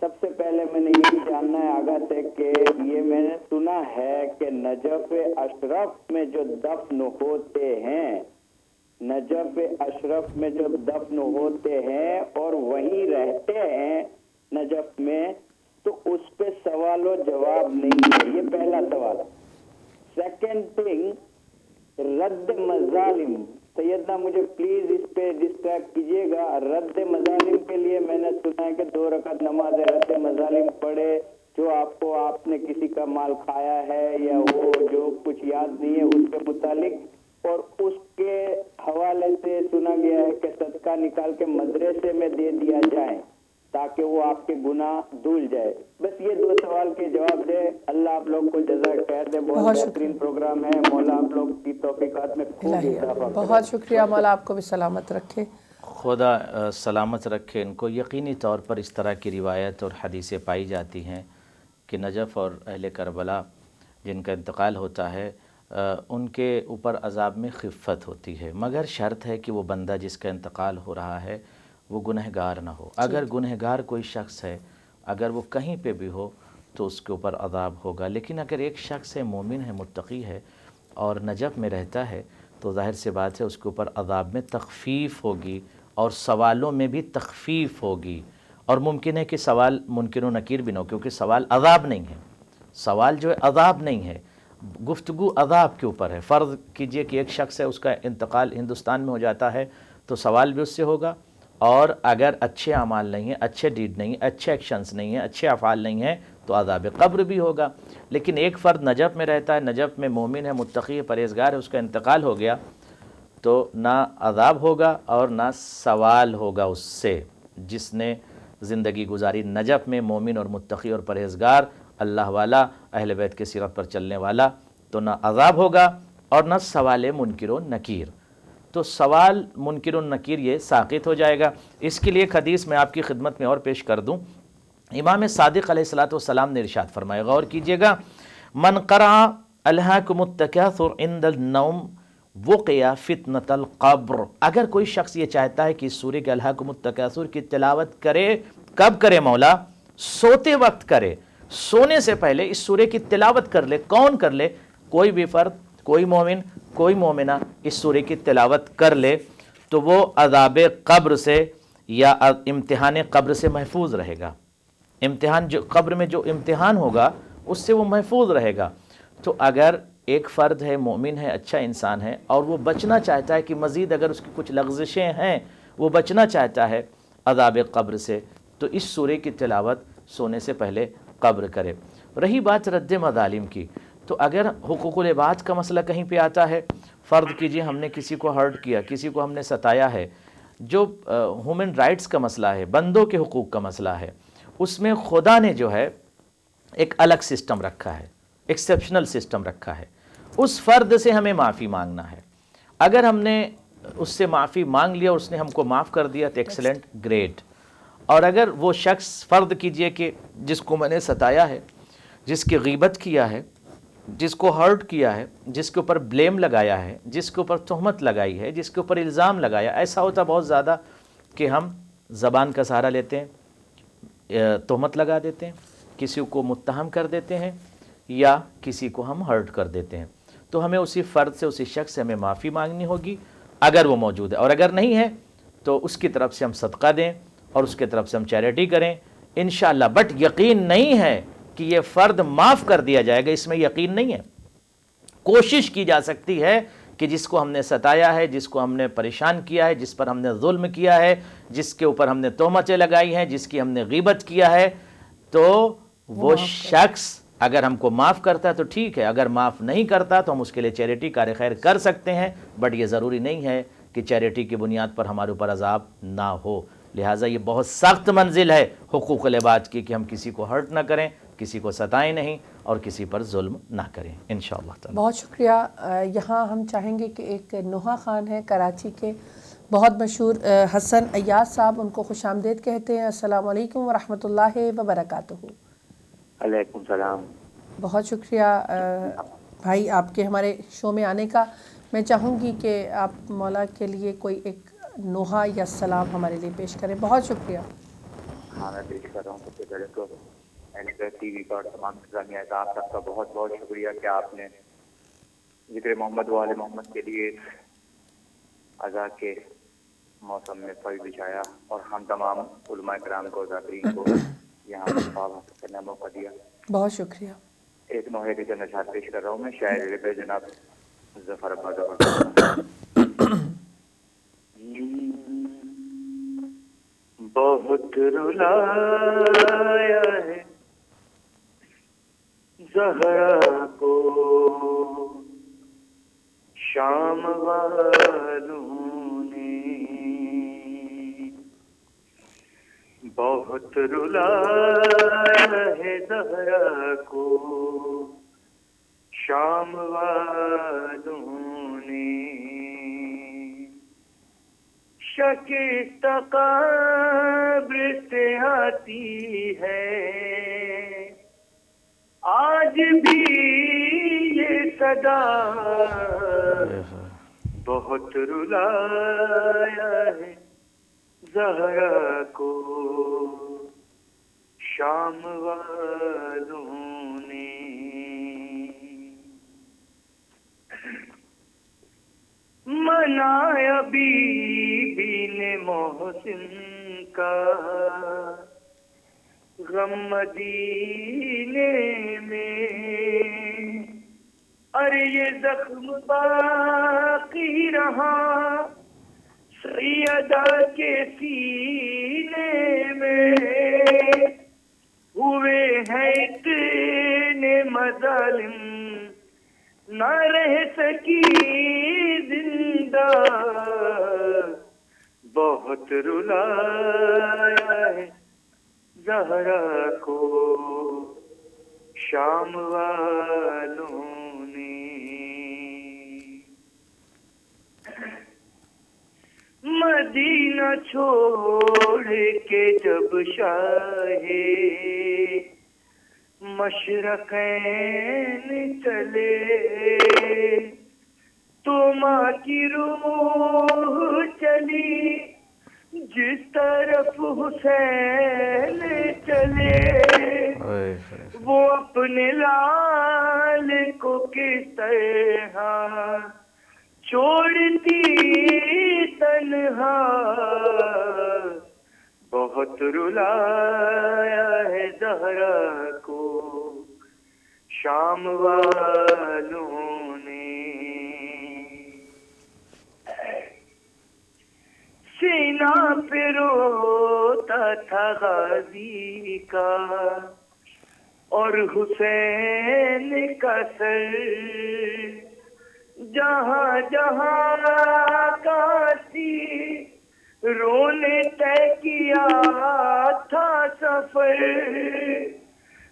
سب سے پہلے میں نے یہی جاننا ہے آگاہ سے کہ یہ میں نے سنا ہے کہ نجف اشرف میں جو دفن ہوتے ہیں, نجف اشرف میں جو دفن ہوتے ہیں اور وہیں رہتے ہیں نجف میں, تو اس پہ سوال و جواب نہیں ہے. یہ پہلا سوال. سیکنڈ تھنگ, رد مظالم. سیدنا مجھے پلیز اس پہ ڈسٹریکٹ کیجیے گا. رد مظالم کے لیے میں نے سنا ہے کہ 2 رکعت نماز رد مظالم پڑھے, جو آپ نے کسی کا مال کھایا ہے یا وہ جو کچھ یاد نہیں ہے اس کے متعلق, اور اس کے حوالے سے سنا گیا ہے کہ صدقہ نکال کے مدرسے میں دے دیا جائے تاکہ وہ آپ کے گناہ دھل جائے. بس یہ 2 سوال کے جواب دے. اللہ آپ لوگ کو جزائے خیر دے. بہت بہترین پروگرام ہے. مولا آپ لوگ کی توفیقات میں خوب اضافہ کرے. بہت شکریہ. مولا آپ کو بھی سلامت رکھے. خدا سلامت رکھے ان کو. یقینی طور پر اس طرح کی روایت اور حدیثیں پائی جاتی ہیں کہ نجف اور اہل کربلا جن کا انتقال ہوتا ہے ان کے اوپر عذاب میں خفت ہوتی ہے, مگر شرط ہے کہ وہ بندہ جس کا انتقال ہو رہا ہے وہ گنہگار نہ ہو. اگر گنہگار کوئی شخص ہے, اگر وہ کہیں پہ بھی ہو تو اس کے اوپر عذاب ہوگا. لیکن اگر ایک شخص ہے, مومن ہے, متقی ہے اور نجف میں رہتا ہے, تو ظاہر سی بات ہے اس کے اوپر عذاب میں تخفیف ہوگی اور سوالوں میں بھی تخفیف ہوگی. اور ممکن ہے کہ سوال منکر و نکیر بھی نہ ہو, کیونکہ سوال عذاب نہیں ہے, سوال جو ہے عذاب نہیں ہے, گفتگو عذاب کے اوپر ہے. فرض کیجئے کہ ایک شخص ہے, اس کا انتقال ہندوستان میں ہو جاتا ہے, تو سوال بھی اس سے ہوگا, اور اگر اچھے اعمال نہیں ہیں, اچھے ڈیڈ نہیں ہیں, اچھے ایکشنز نہیں ہیں, اچھے افعال نہیں ہیں, تو عذاب قبر بھی ہوگا. لیکن ایک فرد نجف میں رہتا ہے, نجف میں مومن ہے, متقی ہے, پرہیزگار ہے, اس کا انتقال ہو گیا, تو نہ عذاب ہوگا اور نہ سوال ہوگا اس سے. جس نے زندگی گزاری نجف میں, مومن اور متقی اور پرہیزگار, اللہ والا, اہل بیت کے سیرت پر چلنے والا, تو نہ عذاب ہوگا اور نہ سوال منکر و نکیر. تو سوال منکر و نکیر یہ ساقط ہو جائے گا. اس کے لیے ایک حدیث میں آپ کی خدمت میں اور پیش کر دوں. امام صادق علیہ الصلوۃ نے ارشاد فرمایا, غور کیجئے گا, من قرأ الہاکم التکاثر عند النوم وقع فتنۃ القبر. اگر کوئی شخص یہ چاہتا ہے کہ اس سورہ کے الہاکم التکاثر کی تلاوت کرے, کب کرے مولا؟ سوتے وقت کرے, سونے سے پہلے اس سورہ کی تلاوت کر لے. کون کر لے؟ کوئی بھی فرد, کوئی مومن, کوئی مومنہ اس سورہ کی تلاوت کر لے, تو وہ عذاب قبر سے یا امتحان قبر سے محفوظ رہے گا. امتحان جو قبر میں جو امتحان ہوگا اس سے وہ محفوظ رہے گا. تو اگر ایک فرد ہے, مومن ہے, اچھا انسان ہے, اور وہ بچنا چاہتا ہے کہ مزید اگر اس کی کچھ لغزشیں ہیں, وہ بچنا چاہتا ہے عذاب قبر سے, تو اس سورہ کی تلاوت سونے سے پہلے قبر کرے. رہی بات رد مظالم کی, تو اگر حقوق العباد کا مسئلہ کہیں پہ آتا ہے, فرض کیجئے ہم نے کسی کو ہرٹ کیا, کسی کو ہم نے ستایا ہے, جو ہیومن رائٹس کا مسئلہ ہے, بندوں کے حقوق کا مسئلہ ہے, اس میں خدا نے جو ہے ایک الگ سسٹم رکھا ہے, ایکسیپشنل سسٹم رکھا ہے. اس فرد سے ہمیں معافی مانگنا ہے. اگر ہم نے اس سے معافی مانگ لیا اور اس نے ہم کو معاف کر دیا تو ایکسلنٹ, گریٹ. اور اگر وہ شخص, فرض کیجئے کہ جس کو میں نے ستایا ہے, جس کی غیبت کیا ہے, جس کو ہرٹ کیا ہے, جس کے اوپر بلیم لگایا ہے, جس کے اوپر تہمت لگائی ہے, جس کے اوپر الزام لگایا, ایسا ہوتا بہت زیادہ کہ ہم زبان کا سہارا لیتے ہیں, تہمت لگا دیتے ہیں, کسی کو متہم کر دیتے ہیں, یا کسی کو ہم ہرٹ کر دیتے ہیں. تو ہمیں اسی فرد سے, اسی شخص سے ہمیں معافی مانگنی ہوگی, اگر وہ موجود ہے، اور اگر نہیں ہے تو اس کی طرف سے ہم صدقہ دیں اور اس کی طرف سے ہم چیریٹی کریں انشاءاللہ. بٹ یقین نہیں ہے کہ یہ فرد معاف کر دیا جائے گا، اس میں یقین نہیں ہے. کوشش کی جا سکتی ہے کہ جس کو ہم نے ستایا ہے، جس کو ہم نے پریشان کیا ہے، جس پر ہم نے ظلم کیا ہے، جس کے اوپر ہم نے تہمتیں لگائی ہیں، جس کی ہم نے غیبت کیا ہے، تو وہ شخص اگر ہم کو معاف کرتا ہے تو ٹھیک ہے، اگر معاف نہیں کرتا تو ہم اس کے لیے چیریٹی کار خیر کر سکتے ہیں. بٹ یہ ضروری نہیں ہے کہ چیریٹی کی بنیاد پر ہمارے اوپر عذاب نہ ہو. لہٰذا یہ بہت سخت منزل ہے حقوق العباد کی کہ ہم کسی کو ہرٹ نہ کریں، کسی کو ستائیں نہیں اور کسی پر ظلم نہ کریں انشاءاللہ تعالی. بہت شکریہ. یہاں ہم چاہیں گے کہ ایک نوحہ خان ہے کراچی کے، بہت مشہور حسن ایاز صاحب، ان کو خوش آمدید کہتے ہیں. السلام علیکم ورحمۃ اللہ وبرکاتہ. علیکم السلام. بہت شکریہ بھائی آپ کے ہمارے شو میں آنے کا. میں چاہوں گی کہ آپ مولا کے لیے کوئی ایک نوحہ یا سلام ہمارے لیے پیش کریں. بہت شکریہ. ہاں میں پیش کر رہا ہوں. سب سے پہلے تو ٹی وی پر تمام انتظامیہ آپ سب کا بہت بہت شکریہ کہ آپ نے ذکر محمد و آل محمد کے لیے اذا کے موسم میں پھل بچھایا اور ہم تمام علماء کرام کو ذاکرین کو یہاں پر خواب حاصل کرنے کا موقع دیا. بہت شکریہ. ایک نوحے کے چند اشعار پیش کر رہا ہوں میں. شاعر پہ جناب ظفر عباس ظفر. بہت رلایا ہے زہرا کو شام والوں نے، بہت رلایا ہے زہرا کو شام والوں نے. شکست قبر سے آتی ہے آج بھی یہ صدا، بہت رلایا ہے زہرا کو شام والوں نے. منایا بی نے محسن کا غم مدینے میں، ارے یہ زخم باقی رہا سیدہ کے سینے میں. ہوئے ہیں اتنے مظالم نہ رہ سکی زندہ، بہت رلایا ہے زہرا کو شام والوں نے. مدینہ چھوڑ کے جب شاہ مشرقین چلے تو ماں کی روح چلی جس طرف حسین چلے. وہ اپنے لال کو کس طرح چھوڑتی تنہا، بہت رلایا ہے زہرا کو شام والوں نے. سینہ پہ روتا تھا غازی کا اور حسین کا سر، جہاں جہاں کاسی رونے طے کیا تھا سفر،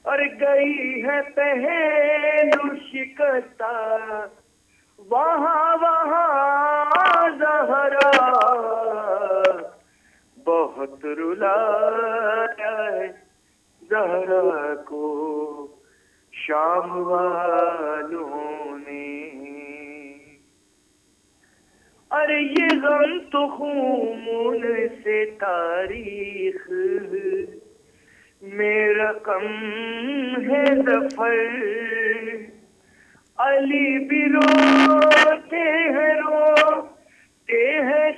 اور گئی ہے پہلو شکستہ وہاں وہاں زہرا، بہت رلایا ہے زہرا کو شام والوں نے. ارے یہ غم تو خون سے تاریخ میرا کم ہے ظفر، علی بھی روتے ہیں روتے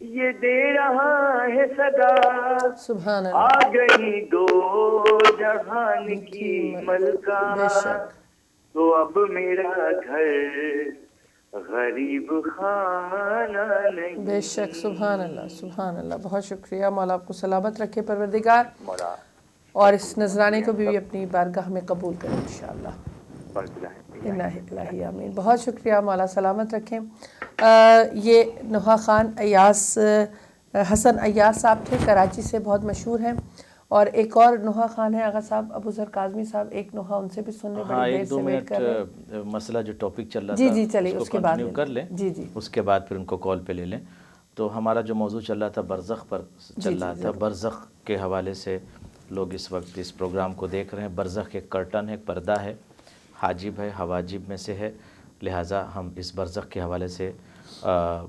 یہ دے رہا ہے صدا، سبحان آ اللہ، گئی دو جہان کی ملکہ، بے شک، تو اب میرا گھر غریب خانہ نہیں۔ بے شک، سبحان اللہ، سبحان اللہ، بہت شکریہ، مولا آپ کو سلامت رکھے پروردگار، مولا اور اس نذرانے کو بھی اپنی بارگاہ میں قبول کریں انشاءاللہ۔ الہی آمین، بہت شکریہ، مولا سلامت رکھیں۔ یہ نوحہ خان ایاس، حسن ایاس صاحب تھے، کراچی سے بہت مشہور ہیں، اور ایک اور نوحہ خان ہے آغا صاحب ابو ذر کاظمی صاحب، ایک نوحہ ان سے بھی سننے، ہاں بڑی دیر ایک دو سے ویٹ منٹ کر رہے ہیں۔ مسئلہ جو ٹاپک چل رہا جی تھا جی چلیے، اس اس کو کے بعد کنٹینیو کر لیں، جی جی اس کے بعد پھر ان کو کال پہ لے لیں۔ تو ہمارا جو موضوع چل رہا تھا برزخ پر چل رہا تھا، برزخ کے حوالے سے لوگ اس وقت اس پروگرام کو دیکھ رہے ہیں۔ برزخ ایک کرٹن ہے، پردہ ہے، حاجب ہے، حواجب میں سے ہے، لہٰذا ہم اس برزخ کے حوالے سے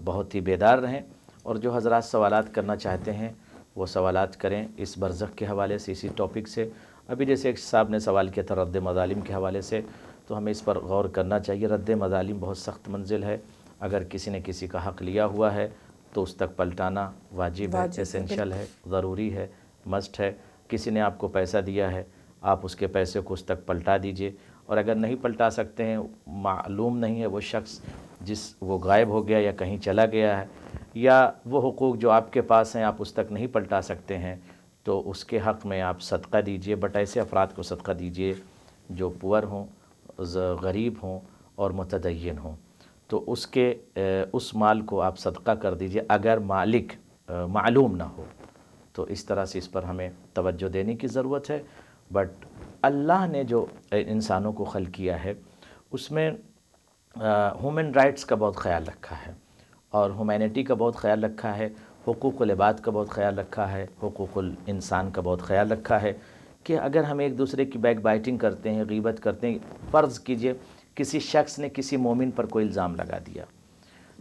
بہت ہی بیدار رہیں، اور جو حضرات سوالات کرنا چاہتے ہیں وہ سوالات کریں اس برزخ کے حوالے سے، اسی ٹاپک سے۔ ابھی جیسے ایک صاحب نے سوال کیا تھا رد مظالم کے حوالے سے، تو ہمیں اس پر غور کرنا چاہیے۔ رد مظالم بہت سخت منزل ہے، اگر کسی نے کسی کا حق لیا ہوا ہے تو اس تک پلٹانا واجب ہے، ایسینشل ہے، ضروری ہے، مسٹ ہے۔ کسی نے آپ کو پیسہ دیا ہے، آپ اس کے پیسے کو اس تک پلٹا دیجئے، اور اگر نہیں پلٹا سکتے ہیں، معلوم نہیں ہے وہ شخص وہ غائب ہو گیا یا کہیں چلا گیا ہے، یا وہ حقوق جو آپ کے پاس ہیں آپ اس تک نہیں پلٹا سکتے ہیں، تو اس کے حق میں آپ صدقہ دیجئے، بٹ ایسے افراد کو صدقہ دیجئے جو پور ہوں، غریب ہوں اور متدین ہوں، تو اس مال کو آپ صدقہ کر دیجئے اگر مالک معلوم نہ ہو۔ تو اس طرح سے اس پر ہمیں توجہ دینے کی ضرورت ہے۔ بٹ اللہ نے جو انسانوں کو خلق کیا ہے اس میں ہیومن رائٹس کا بہت خیال رکھا ہے، اور ہیومینٹی کا بہت خیال رکھا ہے، حقوق العباد کا بہت خیال رکھا ہے، حقوق الانسان کا بہت خیال رکھا ہے، کہ اگر ہم ایک دوسرے کی بیک بائٹنگ کرتے ہیں، غیبت کرتے ہیں، فرض کیجئے کسی شخص نے کسی مومن پر کوئی الزام لگا دیا،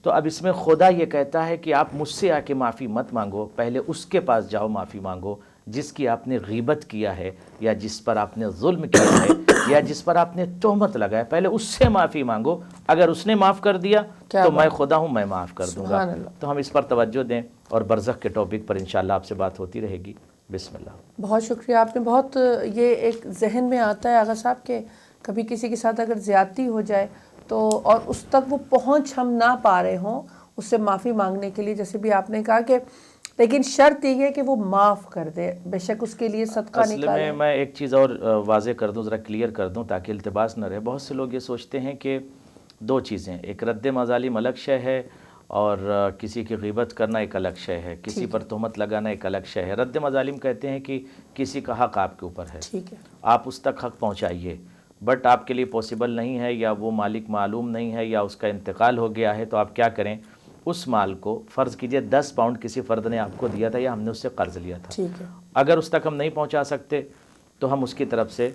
تو اب اس میں خدا یہ کہتا ہے کہ آپ مجھ سے آ کے معافی مت مانگو، پہلے اس کے پاس جاؤ معافی مانگو جس کی آپ نے غیبت کیا ہے، یا جس پر آپ نے ظلم کیا ہے، یا جس پر آپ نے تہمت لگایا، پہلے اس سے معافی مانگو، اگر اس نے معاف کر دیا تو میں خدا ہوں، میں معاف کر دوں گا۔ تو ہم اس پر توجہ دیں، اور برزخ کے ٹاپک پر انشاءاللہ آپ سے بات ہوتی رہے گی۔ بسم اللہ۔ بہت شکریہ، آپ نے بہت یہ ایک ذہن میں آتا ہے آغا صاحب کہ کبھی کسی کے ساتھ اگر زیادتی ہو جائے تو، اور اس تک وہ پہنچ ہم نہ پا رہے ہوں اس سے معافی مانگنے کے لیے، جیسے بھی آپ نے کہا کہ لیکن شرط یہ ہے کہ وہ معاف کر دے، بے شک اس کے لیے صدقہ نکالے۔ اصل میں ایک چیز اور واضح کر دوں، ذرا کلیئر کر دوں تاکہ التباس نہ رہے۔ بہت سے لوگ یہ سوچتے ہیں کہ دو چیزیں، ایک رد مظالم الگ شے ہے، اور کسی کی غیبت کرنا ایک الگ شے ہے، کسی پر تہمت لگانا ایک الگ شے ہے۔ رد مظالم کہتے ہیں کہ کسی کا حق آپ کے اوپر ہے، آپ اس تک حق پہنچائیے، بٹ آپ کے لیے پاسبل نہیں ہے، یا وہ مالک معلوم نہیں ہے، یا اس کا انتقال ہو گیا ہے، تو آپ کیا کریں؟ اس مال کو، فرض کیجئے 10 پاؤنڈ کسی فرد نے آپ کو دیا تھا، یا ہم نے اس سے قرض لیا تھا، اگر اس تک ہم نہیں پہنچا سکتے تو ہم اس کی طرف سے،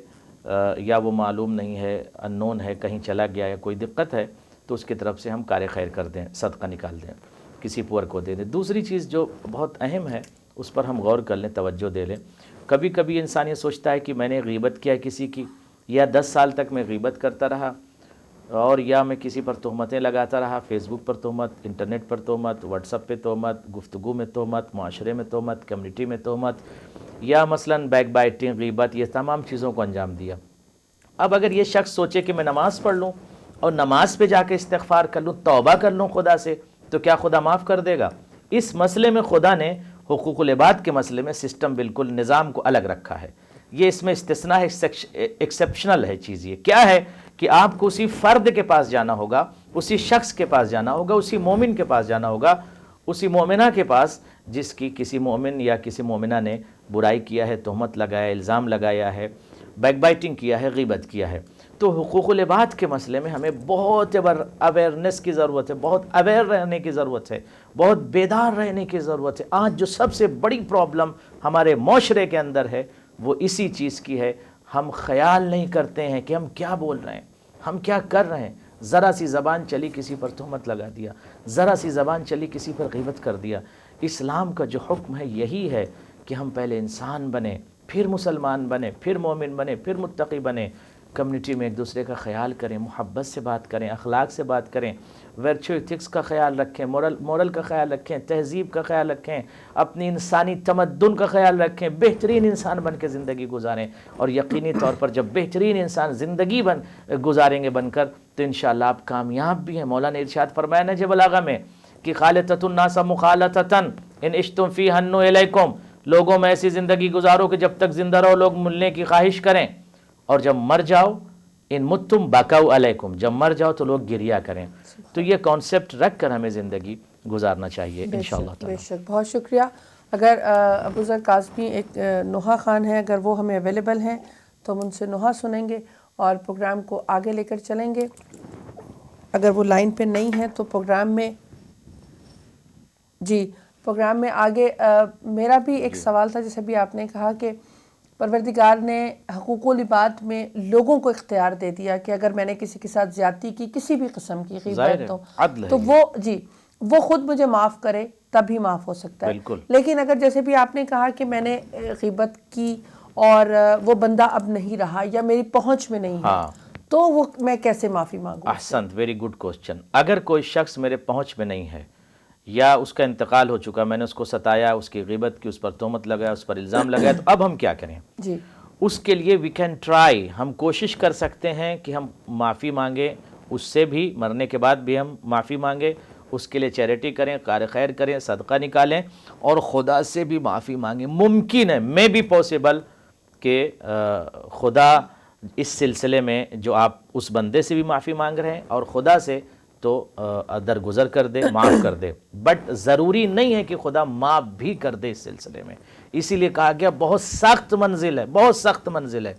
یا وہ معلوم نہیں ہے، اننون ہے، کہیں چلا گیا ہے، کوئی دقت ہے، تو اس کی طرف سے ہم کار خیر کر دیں، صدقہ نکال دیں، کسی پور کو دے دیں۔ دوسری چیز جو بہت اہم ہے، اس پر ہم غور کر لیں، توجہ دے لیں۔ کبھی کبھی انسان یہ سوچتا ہے کہ میں نے غیبت کیا کسی کی، یا 10 سال تک میں غیبت کرتا رہا، اور یا میں کسی پر تہمتیں لگاتا رہا، فیس بک پر تہمت، انٹرنیٹ پر تہمت، واٹس ایپ پہ تہمت، گفتگو میں تہمت، معاشرے میں تہمت، کمیونٹی میں تہمت، یا مثلاً بیک بائٹنگ، غیبت، یہ تمام چیزوں کو انجام دیا۔ اب اگر یہ شخص سوچے کہ میں نماز پڑھ لوں اور نماز پہ جا کے استغفار کر لوں، توبہ کر لوں خدا سے، تو کیا خدا معاف کر دے گا؟ اس مسئلے میں خدا نے حقوق العباد کے مسئلے میں سسٹم، بالکل نظام کو الگ رکھا ہے۔ یہ اس میں استثناء ہے، ایکسیپشنل ہے چیز۔ یہ کیا ہے کہ آپ کو اسی فرد کے پاس جانا ہوگا، اسی شخص کے پاس جانا ہوگا، اسی مومن کے پاس جانا ہوگا، اسی مومنہ کے پاس جس کی کسی مومن یا کسی مومنہ نے برائی کیا ہے، تہمت لگایا، الزام لگایا ہے، بیک بائٹنگ کیا ہے، غیبت کیا ہے۔ تو حقوق العباد کے مسئلے میں ہمیں بہت اویئرنیس کی ضرورت ہے، بہت اویئر رہنے کی ضرورت ہے، بہت بیدار رہنے کی ضرورت ہے۔ آج جو سب سے بڑی پرابلم ہمارے معاشرے کے اندر ہے وہ اسی چیز کی ہے، ہم خیال نہیں کرتے ہیں کہ ہم کیا بول رہے ہیں، ہم کیا کر رہے ہیں۔ ذرا سی زبان چلی کسی پر تہمت لگا دیا، ذرا سی زبان چلی کسی پر غیبت کر دیا۔ اسلام کا جو حکم ہے یہی ہے کہ ہم پہلے انسان بنیں، پھر مسلمان بنیں، پھر مومن بنیں، پھر متقی بنیں۔ کمیونٹی میں ایک دوسرے کا خیال کریں، محبت سے بات کریں، اخلاق سے بات کریں، ورچو ایتھکس کا خیال رکھیں، مورل کا خیال رکھیں، تہذیب کا خیال رکھیں، اپنی انسانی تمدن کا خیال رکھیں، بہترین انسان بن کے زندگی گزاریں. اور یقینی طور پر جب بہترین انسان زندگی گزاریں گے بن کر تو انشاءاللہ آپ کامیاب بھی ہیں. مولانا ارشاد فرمایا نہج بلاغہ میں کہ خالطۃ الناس مخالطۃً ان عشتم فی ہنو الیکم، لوگوں میں ایسی زندگی گزارو کہ جب تک زندہ رہو لوگ ملنے کی خواہش کریں، اور جب مر جاؤ ان متم بکاؤ علیکم، جب مر جاؤ تو لوگ گریا کریں. تو یہ کانسیپٹ رکھ کر ہمیں زندگی گزارنا چاہیے انشاءاللہ بے تعالی. شک. بہت شکریہ. اگر ابو ذر کاظمی ایک نوحہ خان ہیں، اگر وہ ہمیں اویلیبل ہیں تو ہم ان سے نوحہ سنیں گے اور پروگرام کو آگے لے کر چلیں گے. اگر وہ لائن پہ نہیں ہیں تو پروگرام میں آگے میرا بھی ایک سوال تھا. جیسے بھی آپ نے کہا کہ پروردگار نے حقوق العباد میں لوگوں کو اختیار دے دیا کہ اگر میں نے کسی کے ساتھ زیادتی کی، کسی بھی قسم کی غیبت تو وہ خود مجھے معاف کرے تب ہی معاف ہو سکتا ہے. بالکل. لیکن اگر جیسے بھی آپ نے کہا کہ میں نے غیبت کی اور وہ بندہ اب نہیں رہا یا میری پہنچ میں نہیں ہے تو وہ میں کیسے معافی مانگوں؟ احسنت، ویری گڈ کوسچن. اگر کوئی شخص میرے پہنچ میں نہیں ہے یا اس کا انتقال ہو چکا، میں نے اس کو ستایا، اس کی غیبت کی، اس پر تہمت لگایا، اس پر الزام لگایا، تو اب ہم کیا کریں؟ جی اس کے لیے وی کین ٹرائی، ہم کوشش کر سکتے ہیں کہ ہم معافی مانگیں اس سے بھی، مرنے کے بعد بھی ہم معافی مانگیں، اس کے لیے چیریٹی کریں، کار خیر کریں، صدقہ نکالیں اور خدا سے بھی معافی مانگیں. ممکن ہے، میں بھی پاسبل کہ خدا اس سلسلے میں جو آپ اس بندے سے بھی معافی مانگ رہے ہیں اور خدا سے تو درگزر کر دے، معاف کر دے. بٹ ضروری نہیں ہے کہ خدا معاف بھی کر دے اس سلسلے میں. اسی لیے کہا گیا بہت سخت منزل ہے، بہت سخت منزل ہے.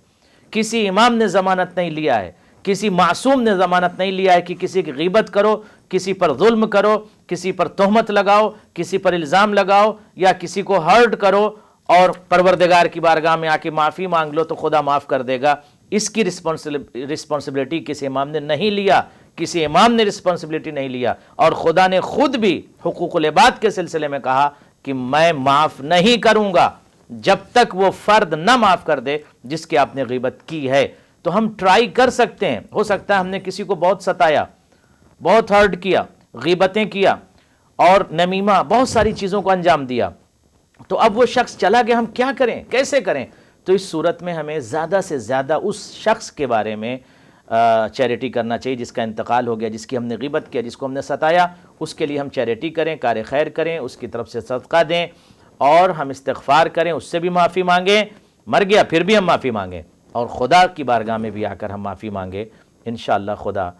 کسی امام نے ضمانت نہیں لیا ہے، کسی معصوم نے ضمانت نہیں لیا ہے کہ کسی کی غیبت کرو، کسی پر ظلم کرو، کسی پر تہمت لگاؤ، کسی پر الزام لگاؤ یا کسی کو ہرٹ کرو اور پروردگار کی بارگاہ میں آ کے معافی مانگ لو تو خدا معاف کر دے گا. اس کی رسپانسبلٹی کسی امام نے نہیں لیا، کسی امام نے رسپانسبلٹی نہیں لیا. اور خدا نے خود بھی حقوق العباد کے سلسلے میں کہا کہ میں معاف نہیں کروں گا جب تک وہ فرد نہ معاف کر دے جس کی آپ نے غیبت کی ہے. تو ہم ٹرائی کر سکتے ہیں. ہو سکتا ہے ہم نے کسی کو بہت ستایا، بہت ہرٹ کیا، غیبتیں کیا اور نمیمہ، بہت ساری چیزوں کو انجام دیا. تو اب وہ شخص چلا گیا، ہم کیا کریں، کیسے کریں؟ تو اس صورت میں ہمیں زیادہ سے زیادہ اس شخص کے بارے میں چیریٹی کرنا چاہیے جس کا انتقال ہو گیا، جس کی ہم نے غیبت کیا، جس کو ہم نے ستایا. اس کے لیے ہم چیریٹی کریں، کار خیر کریں، اس کی طرف سے صدقہ دیں اور ہم استغفار کریں، اس سے بھی معافی مانگیں. مر گیا پھر بھی ہم معافی مانگیں اور خدا کی بارگاہ میں بھی آ کر ہم معافی مانگیں. انشاءاللہ خدا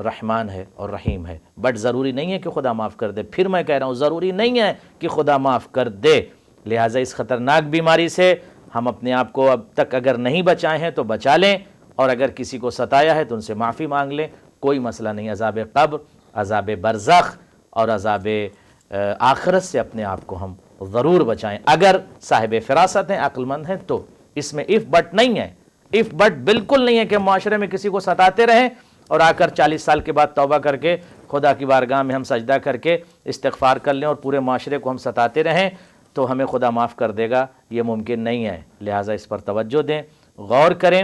رحمان ہے اور رحیم ہے. بٹ ضروری نہیں ہے کہ خدا معاف کر دے. پھر میں کہہ رہا ہوں ضروری نہیں ہے کہ خدا معاف کر دے. لہٰذا اس خطرناک بیماری سے ہم اپنے آپ کو اب تک اگر نہیں بچائے ہیں تو بچا لیں، اور اگر کسی کو ستایا ہے تو ان سے معافی مانگ لیں، کوئی مسئلہ نہیں. عذاب قبر، عذاب برزخ اور عذاب آخرت سے اپنے آپ کو ہم ضرور بچائیں اگر صاحب فراست ہیں، عقل مند ہیں. تو اس میں اف بٹ نہیں ہے، اف بٹ بالکل نہیں ہے کہ معاشرے میں کسی کو ستاتے رہیں اور آ کر 40 سال کے بعد توبہ کر کے خدا کی بارگاہ میں ہم سجدہ کر کے استغفار کر لیں اور پورے معاشرے کو ہم ستاتے رہیں تو ہمیں خدا معاف کر دے گا. یہ ممکن نہیں ہے. لہٰذا اس پر توجہ دیں، غور کریں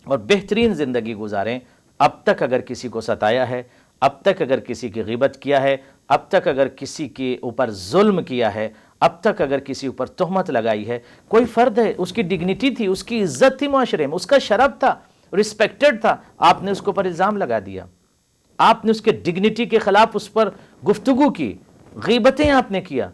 اور بہترین زندگی گزاریں. اب تک اگر کسی کو ستایا ہے، اب تک اگر کسی کی غیبت کیا ہے، اب تک اگر کسی کے اوپر ظلم کیا ہے، اب تک اگر کسی اوپر تہمت لگائی ہے، کوئی فرد ہے، اس کی ڈگنیٹی تھی، اس کی عزت تھی معاشرے میں، اس کا شرف تھا، رسپیکٹڈ تھا، آپ نے اس کے اوپر الزام لگا دیا، آپ نے اس کے ڈگنیٹی کے خلاف اس پر گفتگو کی، غیبتیں آپ نے کیا،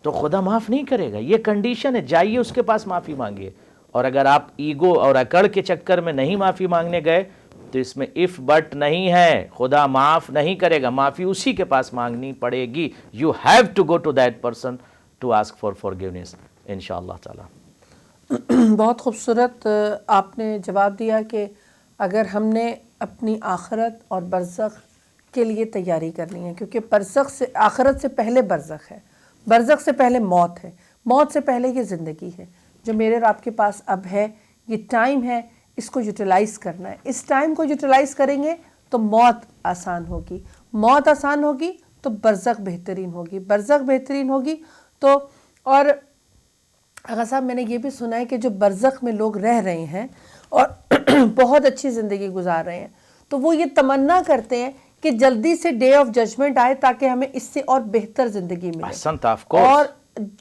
تو خدا معاف نہیں کرے گا. یہ کنڈیشن ہے. جائیے اس کے پاس معافی مانگیے. اور اگر آپ ایگو اور اکڑ کے چکر میں نہیں معافی مانگنے گئے تو اس میں اف بٹ نہیں ہے. خدا معاف نہیں کرے گا. معافی اسی کے پاس مانگنی پڑے گی. You have to go to that person to ask for forgiveness انشاءاللہ تعالی. بہت خوبصورت آپ نے جواب دیا کہ اگر ہم نے اپنی آخرت اور برزخ کے لیے تیاری کرنی ہے، کیونکہ برزخ سے، آخرت سے پہلے برزخ ہے، برزخ سے پہلے موت ہے، موت سے پہلے یہ زندگی ہے جو میرے اور آپ کے پاس اب ہے. یہ ٹائم ہے، اس کو یوٹیلائز کرنا ہے. اس ٹائم کو یوٹیلائز کریں گے تو موت آسان ہوگی، موت آسان ہوگی تو برزخ بہترین ہوگی، برزخ بہترین ہوگی تو. اور آغا صاحب میں نے یہ بھی سنا ہے کہ جو برزخ میں لوگ رہ رہے ہیں اور بہت اچھی زندگی گزار رہے ہیں، تو وہ یہ تمنا کرتے ہیں کہ جلدی سے ڈے آف ججمنٹ آئے تاکہ ہمیں اس سے اور بہتر زندگی ملے. احسنت، آف کورس. اور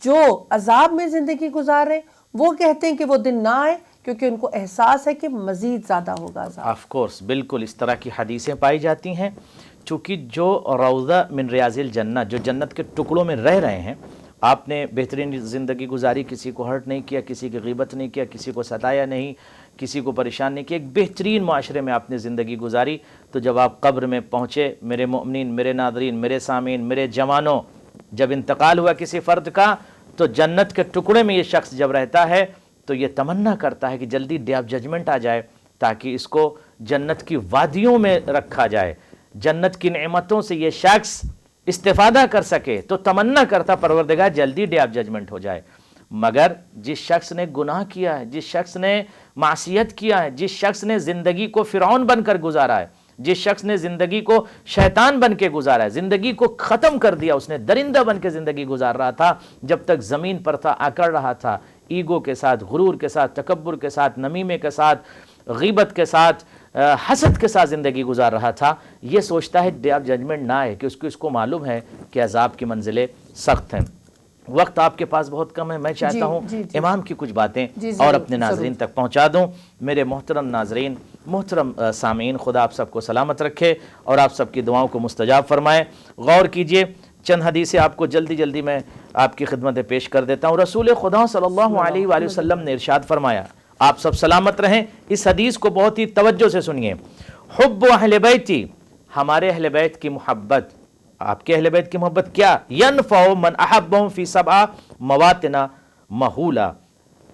جو عذاب میں زندگی گزار رہے ہیں وہ کہتے ہیں کہ وہ دن نہ آئے، کیونکہ ان کو احساس ہے کہ مزید زیادہ ہوگا عذاب. آف کورس، بالکل اس طرح کی حدیثیں پائی جاتی ہیں. چونکہ جو روضہ من ریاض الجنہ، جو جنت کے ٹکڑوں میں رہ رہے ہیں، آپ نے بہترین زندگی گزاری، کسی کو ہرٹ نہیں کیا، کسی کی غیبت نہیں کیا، کسی کو ستایا نہیں، کسی کو پریشان نہیں کیا، ایک بہترین معاشرے میں آپ نے زندگی گزاری. تو جب آپ قبر میں پہنچے، میرے مؤمنین، میرے ناظرین، میرے سامعین، میرے جوانوں، جب انتقال ہوا کسی فرد کا، تو جنت کے ٹکڑے میں یہ شخص جب رہتا ہے تو یہ تمنا کرتا ہے کہ جلدی ڈے آف ججمنٹ آ جائے تاکہ اس کو جنت کی وادیوں میں رکھا جائے، جنت کی نعمتوں سے یہ شخص استفادہ کر سکے. تو تمنا کرتا پروردگار جلدی ڈے آف ججمنٹ ہو جائے. مگر جس شخص نے گناہ کیا ہے، جس شخص نے معصیت کیا ہے، جس شخص نے زندگی کو فرعون بن کر گزارا ہے، جس شخص نے زندگی کو شیطان بن کے گزارا ہے، زندگی کو ختم کر دیا، اس نے درندہ بن کے زندگی گزار رہا تھا، جب تک زمین پر تھا اکڑ رہا تھا، ایگو کے ساتھ، غرور کے ساتھ، تکبر کے ساتھ، نمیمے کے ساتھ، غیبت کے ساتھ، حسد کے ساتھ زندگی گزار رہا تھا. یہ سوچتا ہے ڈے آف ججمنٹ نہ آئے کہ اس کو معلوم ہے کہ عذاب کی منزلیں سخت ہیں. وقت آپ کے پاس بہت کم ہے، میں چاہتا ہوں امام کی کچھ باتیں اور اپنے ناظرین تک پہنچا دوں. میرے محترم ناظرین، محترم سامعین، خدا آپ سب کو سلامت رکھے اور آپ سب کی دعاؤں کو مستجاب فرمائے. غور کیجئے، چند حدیثیں آپ کو جلدی میں آپ کی خدمت پیش کر دیتا ہوں. رسول خدا صلی اللہ علیہ وآلہ وسلم نے ارشاد فرمایا، آپ سب سلامت رہیں. اس حدیث کو بہت ہی توجہ سے سنیے. حب اہل بیتی، ہمارے اہل بیت کی محبت، آپ کے اہل بیت کی محبت کیا؟ ینفع من احبهم فی سبع مواطن مہولا،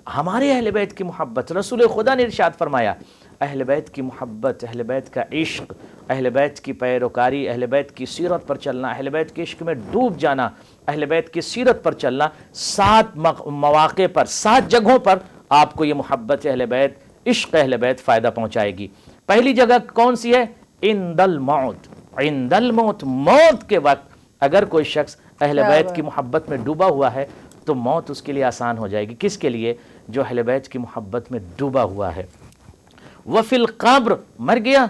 ہمارے اہل بیت کی محبت، رسول خدا نے ارشاد فرمایا، اہل بیت کی محبت، اہل بیت کا عشق، اہل بیت کی پیروکاری، اہل بیت کی سیرت پر چلنا، اہل بیت کے عشق میں ڈوب جانا، اہل بیت کی سیرت پر چلنا، 7 مواقع پر، 7 جگہوں پر آپ کو یہ محبت اہل بیت، عشق اہل بیت فائدہ پہنچائے گی. پہلی جگہ کون سی ہے؟ عند الموت، عند الموت، موت کے وقت اگر کوئی شخص اہل بیت کی محبت میں ڈوبا ہوا ہے تو موت اس کے لیے آسان ہو جائے گی. کس کے لیے؟ جو اہل بیت کی محبت میں ڈوبا ہوا ہے. وفی القبر، مر گیا،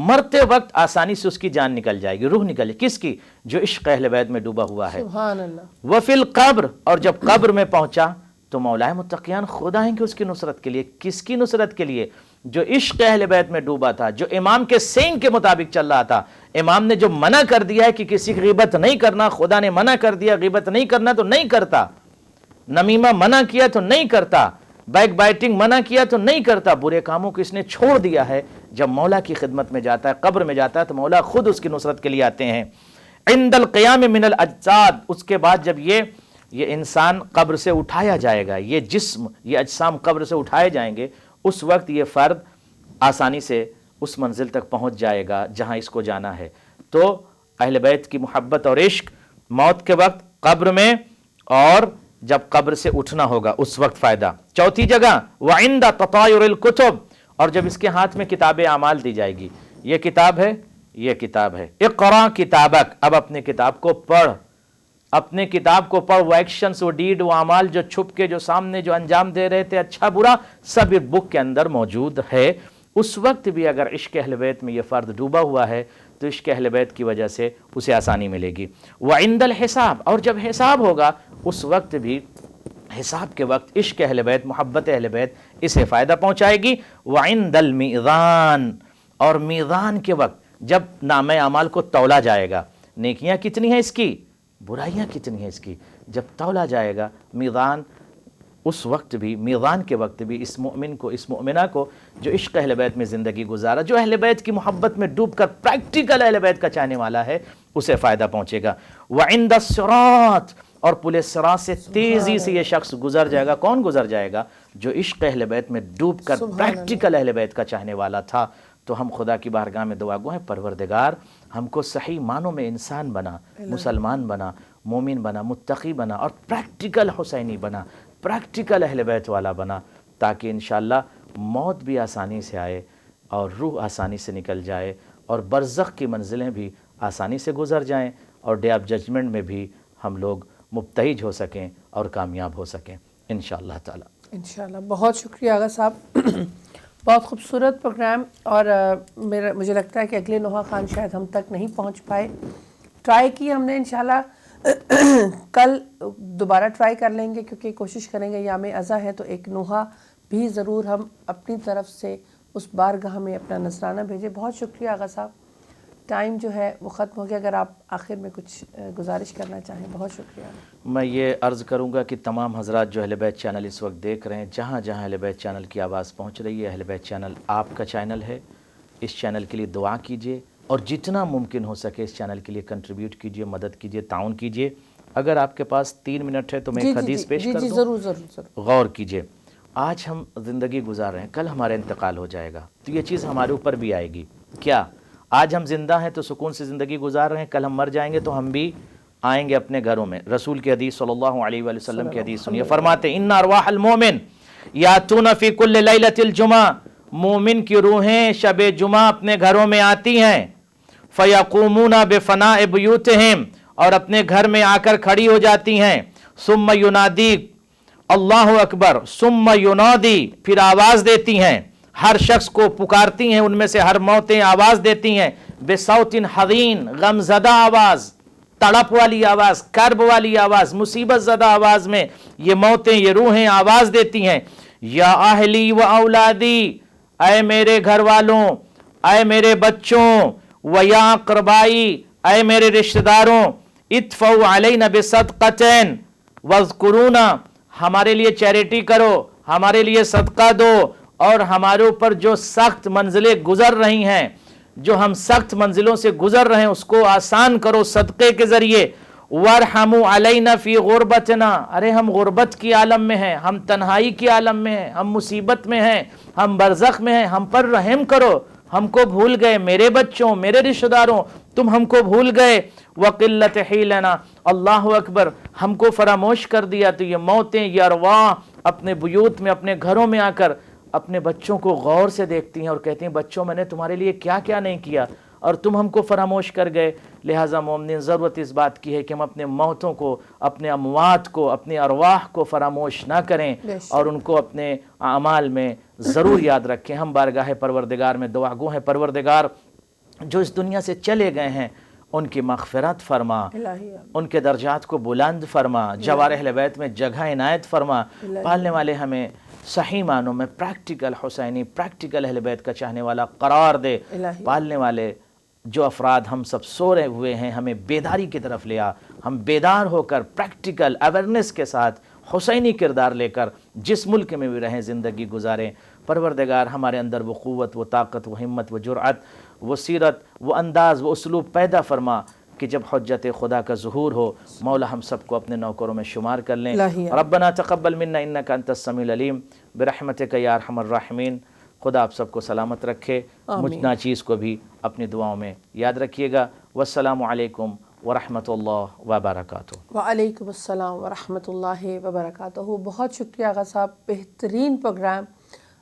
مرتے وقت آسانی سے اس کی جان نکل جائے گی، روح نکل جائے گی. کس کی؟ جو عشق اہل بیت میں ڈوبا ہوا ہے. سبحان اللہ. وفی القبر، اور جب قبر میں پہنچا تو مولا متقیان خود آئیں گے اس کی نصرت کے لیے. کس کی نصرت کے لیے؟ جو عشق اہل بیت میں ڈوبا تھا، جو امام کے سینگ کے مطابق چل رہا تھا. امام نے جو منع کر دیا ہے کہ کسی کی غیبت نہیں کرنا، خدا نے منع کر دیا غیبت نہیں کرنا تو نہیں کرتا، نمیمہ منع کیا تو نہیں کرتا، بیک بائٹنگ منع کیا تو نہیں کرتا، برے کاموں کو اس نے چھوڑ دیا ہے. جب مولا کی خدمت میں جاتا ہے، قبر میں جاتا ہے، تو مولا خود اس کی نصرت کے لیے آتے ہیں. عند القیام من الاجساد، اس کے بعد جب یہ انسان قبر سے اٹھایا جائے گا، یہ جسم، یہ اجسام قبر سے اٹھائے جائیں گے، اس وقت یہ فرد آسانی سے اس منزل تک پہنچ جائے گا جہاں اس کو جانا ہے. تو اہل بیت کی محبت اور عشق موت کے وقت، قبر میں، اور جب قبر سے اٹھنا ہوگا اس وقت فائدہ. چوتھی جگہ وعند تطایر الکتب، اور جب اس کے ہاتھ میں کتاب اعمال دی جائے گی، یہ کتاب ہے، یہ کتاب ہے، اقرا کتابک، اب اپنے کتاب کو پڑھ، اپنے کتاب کو پڑھ. وہ ایکشنز، وہ ڈیڈ، وہ اعمال جو چھپ کے، جو سامنے، جو انجام دے رہے تھے، اچھا برا، سب ایک بک کے اندر موجود ہے. اس وقت بھی اگر عشق اہل بیت میں یہ فرد ڈوبا ہوا ہے تو عشق اہل بیت کی وجہ سے اسے آسانی ملے گی. وعند الحساب، اور جب حساب ہوگا اس وقت بھی، حساب کے وقت عشق اہل بیت، محبت اہل بیت اسے فائدہ پہنچائے گی. وعند المیزان، اور میزان کے وقت جب نامہ اعمال کو تولا جائے گا، نیکیاں کتنی ہیں اس کی، برائیاں کتنی ہیں اس کی، جب تولا جائے گا میزان، اس وقت بھی، میزان کے وقت بھی، اس مؤمن کو، اس مؤمنہ کو جو عشق اہل بیت میں زندگی گزارا، جو اہل بیت کی محبت میں ڈوب کر پریکٹیکل اہل بیت کا چاہنے والا ہے، اسے فائدہ پہنچے گا. وعند الصراط، اور پل صراط سے تیزی سے یہ شخص گزر جائے گا. کون گزر جائے گا؟ جو عشق اہل بیت میں ڈوب کر پریکٹیکل اہل بیت کا چاہنے والا تھا. تو ہم خدا کی بارگاہ میں دعا گو ہیں، پروردگار ہم کو صحیح معنوں میں انسان بنا، مسلمان بنا، مومن بنا، متقی بنا، اور پریکٹیکل حسینی بنا، پریکٹیکل اہل بیت والا بنا، تاکہ انشاءاللہ موت بھی آسانی سے آئے اور روح آسانی سے نکل جائے اور برزخ کی منزلیں بھی آسانی سے گزر جائیں اور ڈے آف ججمنٹ میں بھی ہم لوگ مبتہج ہو سکیں اور کامیاب ہو سکیں انشاءاللہ تعالی. انشاءاللہ. بہت شکریہ آغا صاحب. بہت خوبصورت پروگرام، اور مجھے لگتا ہے کہ اگلے نوحہ خان شاید ہم تک نہیں پہنچ پائے. ٹرائی کی ہم نے، انشاءاللہ کل دوبارہ ٹرائی کر لیں گے، کیونکہ کوشش کریں گے یام ازاں ہے تو ایک نوحہ بھی ضرور ہم اپنی طرف سے اس بارگاہ میں اپنا نذرانہ بھیجیں. بہت شکریہ آغا صاحب، ٹائم جو ہے وہ ختم ہو گیا. اگر آپ آخر میں کچھ گزارش کرنا چاہیں. بہت شکریہ. میں یہ عرض کروں گا کہ تمام حضرات جو اہل بیت چینل اس وقت دیکھ رہے ہیں، جہاں جہاں اہل بیت چینل کی آواز پہنچ رہی ہے، اہل بیت چینل آپ کا چینل ہے. اس چینل کے لیے دعا کیجئے اور جتنا ممکن ہو سکے اس چینل کے لیے کنٹریبیوٹ کیجئے، مدد کیجئے، تعاون کیجئے. اگر آپ کے پاس 3 منٹ ہے تو میں ایک حدیث پیش کر دوں. ضرور ضرور ضرور. غور کیجئے. آج ہم زندگی گزار رہے ہیں، کل ہمارا انتقال ہو جائے گا، تو یہ چیز ہمارے اوپر بھی آئے گی. کیا آج ہم زندہ ہیں تو سکون سے زندگی گزار رہے ہیں، کل ہم مر جائیں گے تو ہم بھی آئیں گے اپنے گھروں میں. رسول کی حدیث صلی اللہ علیہ وآلہ وسلم کی حدیث سنیے. فرماتے ہیں ان ارواح المومن یاتون فی کل لیلۃ الجمعہ، مومن کی روحیں شب جمعہ اپنے گھروں میں آتی ہیں. فیقومون بفناء بیوتہم، اور اپنے گھر میں آ کر کھڑی ہو جاتی ہیں. ثم ینادی اللہ اکبر، ثم ینادی، پھر آواز دیتی ہیں، ہر شخص کو پکارتی ہیں. ان میں سے ہر موتیں آواز دیتی ہیں بصوت حزین، غم زدہ آواز، تڑپ والی آواز، کرب والی آواز، مصیبت زدہ آواز میں یہ موتیں، یہ روحیں آواز دیتی ہیں. یا اہلی و اولادی، اے میرے گھر والوں، اے میرے بچوں، و یا اقربائی، اے میرے رشتہ داروں، ادفعوا علینا بصدقتین واذکرونا، ہمارے لیے چیریٹی کرو، ہمارے لیے صدقہ دو، اور ہمارے اوپر جو سخت منزلیں گزر رہی ہیں، جو ہم سخت منزلوں سے گزر رہے ہیں، اس کو آسان کرو صدقے کے ذریعے. وارحموا علینا فی غربتنا، ارے ہم غربت کی عالم میں ہیں، ہم تنہائی کی عالم میں ہیں، ہم مصیبت میں ہیں، ہم برزخ میں ہیں، ہم پر رحم کرو. ہم کو بھول گئے، میرے بچوں، میرے رشتہ داروں، تم ہم کو بھول گئے. وقلت حیلنا، اللہ اکبر، ہم کو فراموش کر دیا. تو یہ موتیں، یہ ارواح اپنے بیوت میں، اپنے گھروں میں آ کر اپنے بچوں کو غور سے دیکھتی ہیں اور کہتی ہیں بچوں میں نے تمہارے لیے کیا کیا نہیں کیا اور تم ہم کو فراموش کر گئے. لہٰذا مومنین ضرورت اس بات کی ہے کہ ہم اپنے موتوں کو، اپنے اموات کو، اپنے ارواح کو فراموش نہ کریں اور ان کو اپنے اعمال میں ضرور یاد رکھیں. ہم بارگاہ پروردگار میں دعا گو ہیں، پروردگار جو اس دنیا سے چلے گئے ہیں ان کی مغفرت فرما، ان کے درجات کو بلند فرما، جوار اہل بیت میں جگہ عنایت فرما. پالنے والے ہمیں صحیح معنوں میں پریکٹیکل حسینی، پریکٹیکل اہل بیت کا چاہنے والا قرار دے. پالنے والے جو افراد ہم سب سو رہے ہوئے ہیں، ہمیں بیداری کی طرف لے آ، ہم بیدار ہو کر پریکٹیکل اویئرنیس کے ساتھ حسینی کردار لے کر جس ملک میں بھی رہیں زندگی گزاریں. پروردگار ہمارے اندر وہ قوت، وہ طاقت، وہ ہمت، وہ جرأت، وہ سیرت، وہ انداز، وہ اسلوب پیدا فرما کہ جب حجت خدا کا ظہور ہو مولا ہم سب کو اپنے نوکروں میں شمار کر لیں. ربنا تقبل منا انک انت السمیع العلیم برحمتک یا ارحم الراحمین. خدا آپ سب کو سلامت رکھے. مجھ ناچیز کو بھی اپنی دعاؤں میں یاد رکھیے گا. والسلام علیکم ورحمۃ اللہ وبرکاتہ. وعلیکم السلام ورحمۃ اللہ وبرکاتہ. بہت شکریہ آغا صاحب، بہترین پروگرام.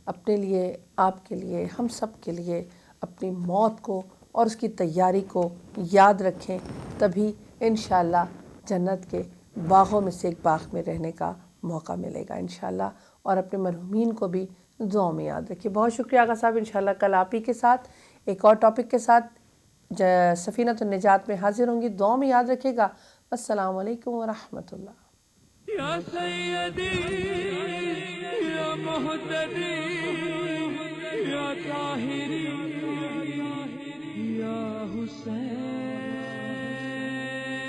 اپنے لیے، آپ کے لیے، ہم سب کے لیے اپنی موت کو اور اس کی تیاری کو یاد رکھیں، تبھی انشاءاللہ جنت کے باغوں میں سے ایک باغ میں رہنے کا موقع ملے گا انشاءاللہ. اور اپنے مرحومین کو بھی دعاؤں میں یاد رکھیے. بہت شکریہ آغا صاحب. انشاءاللہ کل آپ ہی کے ساتھ ایک اور ٹاپک کے ساتھ سفینۃ النجات میں حاضر ہوں گی. دعاؤں میں یاد رکھیے گا. السلام علیکم ورحمۃ اللہ. یا سیدی یا مہتدی یا طاہری یا حسین،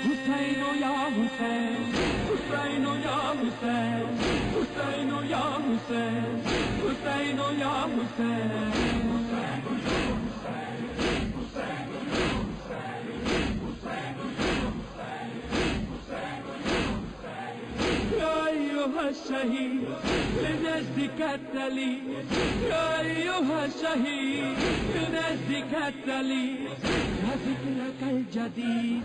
حسین یا حسین، حسین یا حسین، حسین یا حسین، حسین یا حسین. الشهيد لنجدك التلي، يا أيها الشهيد لنجدك التلي، وذكرك الجديد.